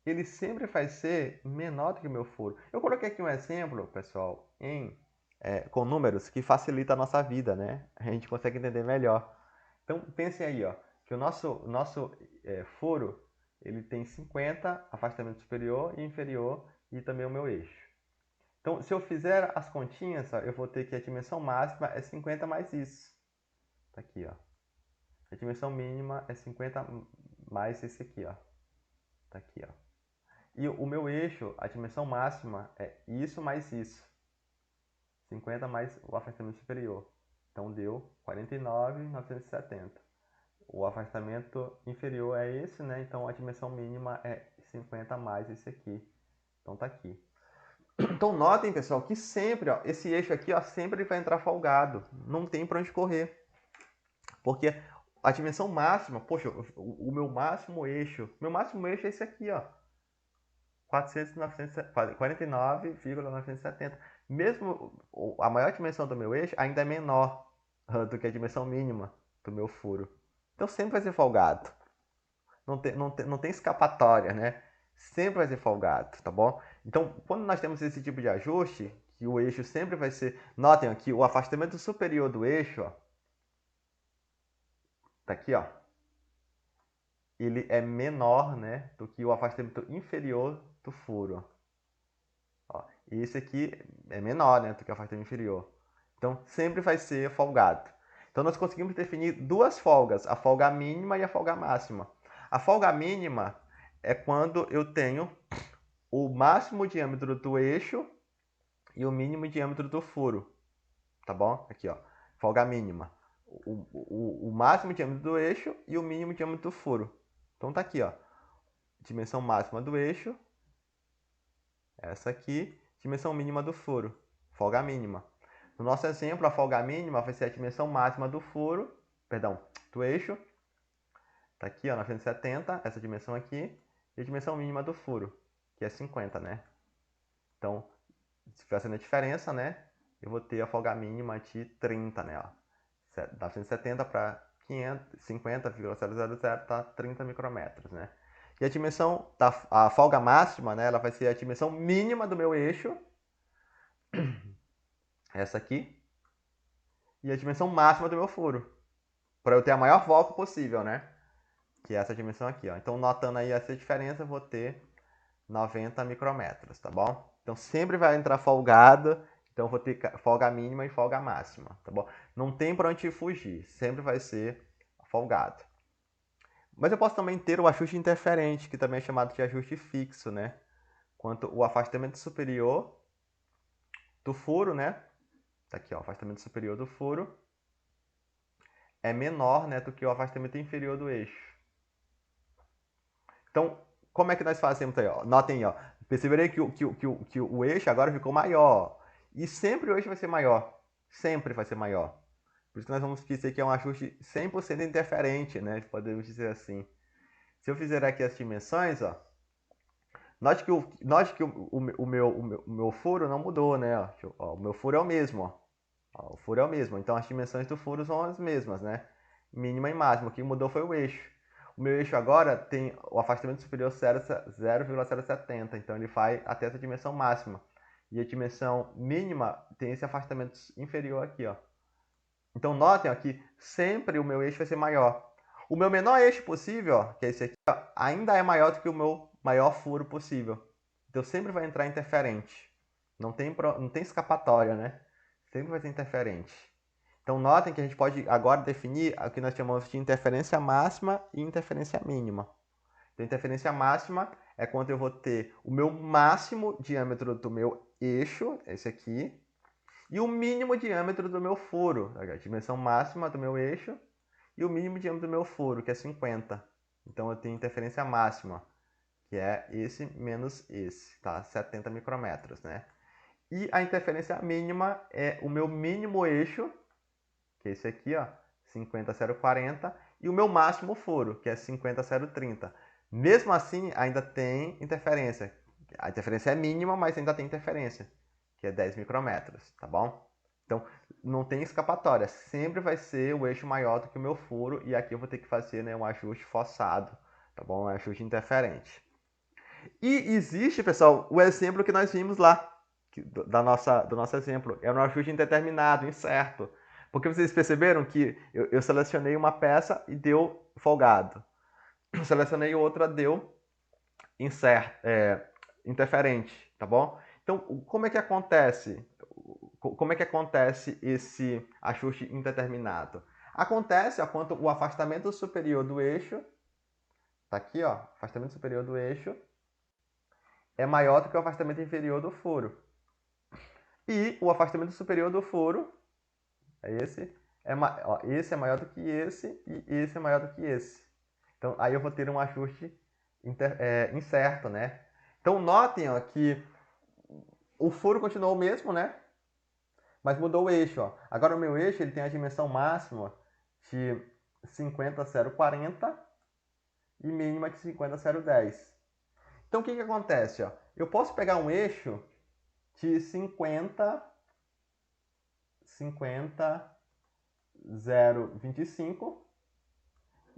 ele sempre vai ser menor do que o meu furo. Eu coloquei aqui um exemplo, pessoal, com números que facilita a nossa vida, né? A gente consegue entender melhor. Então, pensem aí, ó, que o nosso furo, ele tem 50 afastamento superior e inferior e também o meu eixo. Então, se eu fizer as continhas, ó, eu vou ter que a dimensão máxima é 50 mais isso. Tá aqui, ó. A dimensão mínima é 50 mais esse aqui, ó. Tá aqui, ó. E o meu eixo, a dimensão máxima é isso mais isso. 50 mais o afastamento superior. Então deu 49,970. O afastamento inferior é esse, né? Então a dimensão mínima é 50 mais esse aqui. Então tá aqui. Então notem, pessoal, que sempre, ó, esse eixo aqui, ó, sempre vai entrar folgado. Não tem para onde correr. Porque a dimensão máxima, poxa, o meu máximo eixo é esse aqui, ó. 49,970. Mesmo a maior dimensão do meu eixo ainda é menor do que a dimensão mínima do meu furo. Então sempre vai ser folgado. Não tem escapatória, né? Sempre vai ser folgado, tá bom? Então, quando nós temos esse tipo de ajuste, que o eixo sempre vai ser... Notem aqui, o afastamento superior do eixo, ó, tá aqui, ó. Ele é menor, né, do que o afastamento inferior do furo. Ó, e esse aqui é menor, né, do que o afastamento inferior. Então, sempre vai ser folgado. Então, nós conseguimos definir duas folgas, a folga mínima e a folga máxima. A folga mínima é quando eu tenho o máximo diâmetro do eixo e o mínimo diâmetro do furo. Tá bom? Aqui, ó. Folga mínima. O máximo diâmetro do eixo e o mínimo diâmetro do furo. Então, tá aqui, ó. Dimensão máxima do eixo. Essa aqui. Dimensão mínima do furo. Folga mínima. No nosso exemplo, a folga mínima vai ser a dimensão máxima do furo. Perdão. do eixo. Tá aqui, ó, 970, essa dimensão aqui. E a dimensão mínima do furo, que é 50, né? Então, se fazendo a diferença, né? Eu vou ter a folga mínima de 30, né? Ó. 970 para 50,000 tá 30 micrômetros, né? E a dimensão, a folga máxima, né? Ela vai ser a dimensão mínima do meu eixo. Essa aqui. E a dimensão máxima do meu furo. Para eu ter a maior volta possível, né? Que é essa dimensão aqui, ó. Então, notando aí essa diferença, eu vou ter 90 micrômetros, tá bom? Então, sempre vai entrar folgado. Então, eu vou ter folga mínima e folga máxima, tá bom? Não tem para onde fugir. Sempre vai ser folgado. Mas eu posso também ter o ajuste interferente, que também é chamado de ajuste fixo, né? Quanto o afastamento superior do furo, né? Tá aqui, ó, o afastamento superior do furo é menor, né, do que o afastamento inferior do eixo. Então, como é que nós fazemos aí? Ó? Notem aí, ó. Perceberem que o eixo agora ficou maior. E sempre o eixo vai ser maior. Sempre vai ser maior. Por isso que nós vamos dizer que é um ajuste 100% interferente, né? Podemos dizer assim. Se eu fizer aqui as dimensões, ó. Note que o meu furo não mudou, né? Ó, o meu furo é o mesmo, ó. Ó. O furo é o mesmo. Então, as dimensões do furo são as mesmas, né? Mínima e máxima. O que mudou foi o eixo. O meu eixo agora tem o afastamento superior 0,070, então ele vai até essa dimensão máxima. E a dimensão mínima tem esse afastamento inferior aqui, ó. Então notem que sempre o meu eixo vai ser maior. O meu menor eixo possível, ó, que é esse aqui, ó, ainda é maior do que o meu maior furo possível. Então sempre vai entrar interferente. Não tem escapatória, né? Sempre vai ter interferente. Então, notem que a gente pode agora definir o que nós chamamos de interferência máxima e interferência mínima. Então, interferência máxima é quando eu vou ter o meu máximo diâmetro do meu eixo, esse aqui, e o mínimo diâmetro do meu furo, a dimensão máxima do meu eixo, e o mínimo diâmetro do meu furo, que é 50. Então, eu tenho interferência máxima, que é esse menos esse, tá? 70 micrômetros, né? E a interferência mínima é o meu mínimo eixo, que é esse aqui, ó, 50,040, e o meu máximo furo, que é 50,030. Mesmo assim, ainda tem interferência. A interferência é mínima, mas ainda tem interferência, que é 10 micrômetros, tá bom? Então, não tem escapatória. Sempre vai ser o eixo maior do que o meu furo, e aqui eu vou ter que fazer, né, um ajuste forçado, tá bom? Um ajuste interferente. E existe, pessoal, o exemplo que nós vimos lá, do nosso exemplo. É um ajuste indeterminado, incerto. Porque vocês perceberam que eu selecionei uma peça e deu folgado. Eu selecionei outra, deu interferente, tá bom? Então, como é que acontece? Como é que acontece esse ajuste indeterminado? Acontece quando o afastamento superior do eixo, tá aqui, ó, afastamento superior do eixo é maior do que o afastamento inferior do furo. E o afastamento superior do furo, esse é maior do que esse e esse é maior do que esse. Então, aí eu vou ter um ajuste incerto, né? Então, notem que o furo continuou o mesmo, né? Mas mudou o eixo. Ó. Agora, o meu eixo ele tem a dimensão máxima de 50,040 e mínima de 50,010. Então, o que acontece? Ó? Eu posso pegar um eixo de 50,025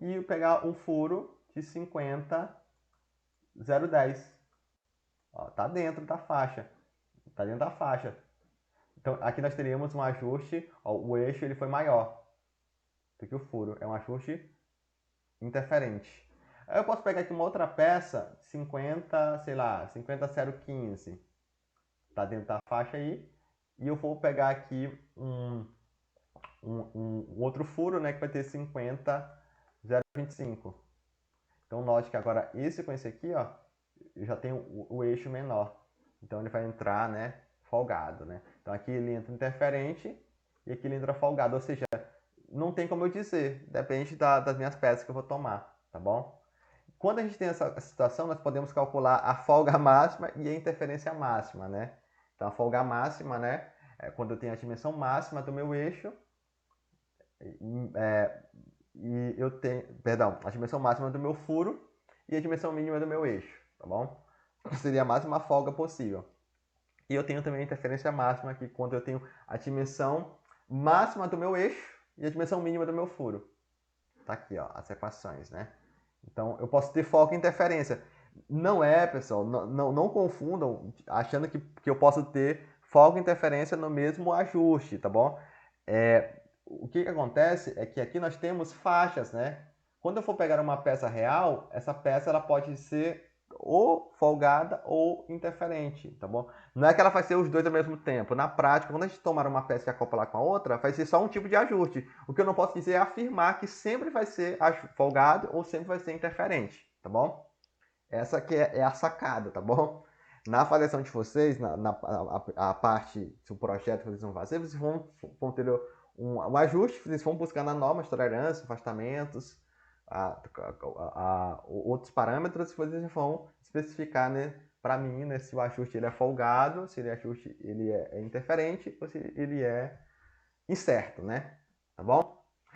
e pegar um furo de 50,010. Ó, tá dentro da faixa. Tá dentro da faixa. Então, aqui nós teríamos um ajuste. Ó, o eixo ele foi maior do que o furo. É um ajuste interferente. Aí eu posso pegar aqui uma outra peça, 50,015. Tá dentro da faixa aí. E eu vou pegar aqui um outro furo, né, que vai ter 50,025. Então, note que agora esse com esse aqui, ó, eu já tenho o eixo menor. Então, ele vai entrar, né, folgado, né? Então, aqui ele entra interferente e aqui ele entra folgado. Ou seja, não tem como eu dizer. Depende das minhas peças que eu vou tomar, tá bom? Quando a gente tem essa situação, nós podemos calcular a folga máxima e a interferência máxima, né? Então, a folga máxima, né, é quando eu tenho a dimensão máxima do meu eixo e eu tenho, perdão, a dimensão máxima do meu furo e a dimensão mínima do meu eixo, tá bom? Seria a máxima folga possível. E eu tenho também a interferência máxima, que quando eu tenho a dimensão máxima do meu eixo e a dimensão mínima do meu furo. Tá aqui, ó, as equações, né? Então, eu posso ter foco e interferência. Não é, pessoal, não confundam achando que eu posso ter foco e interferência no mesmo ajuste, tá bom? O que acontece é que aqui nós temos faixas, né? Quando eu for pegar uma peça real, essa peça ela pode ser ou folgada ou interferente, tá bom? Não é que ela vai ser os dois ao mesmo tempo. Na prática, quando a gente tomar uma peça e acoplar com a outra, vai ser só um tipo de ajuste. O que eu não posso dizer é afirmar que sempre vai ser folgado ou sempre vai ser interferente, tá bom? Essa aqui é a sacada, tá bom? Na avaliação de vocês, a parte do projeto que vocês vão fazer, vocês vão ter um ajuste, vocês vão buscar na norma de tolerância, afastamentos, outros parâmetros, e vocês vão especificar, né, para mim, né, se o ajuste ele é folgado, se o ajuste ele é interferente ou se ele é incerto, né? Tá bom?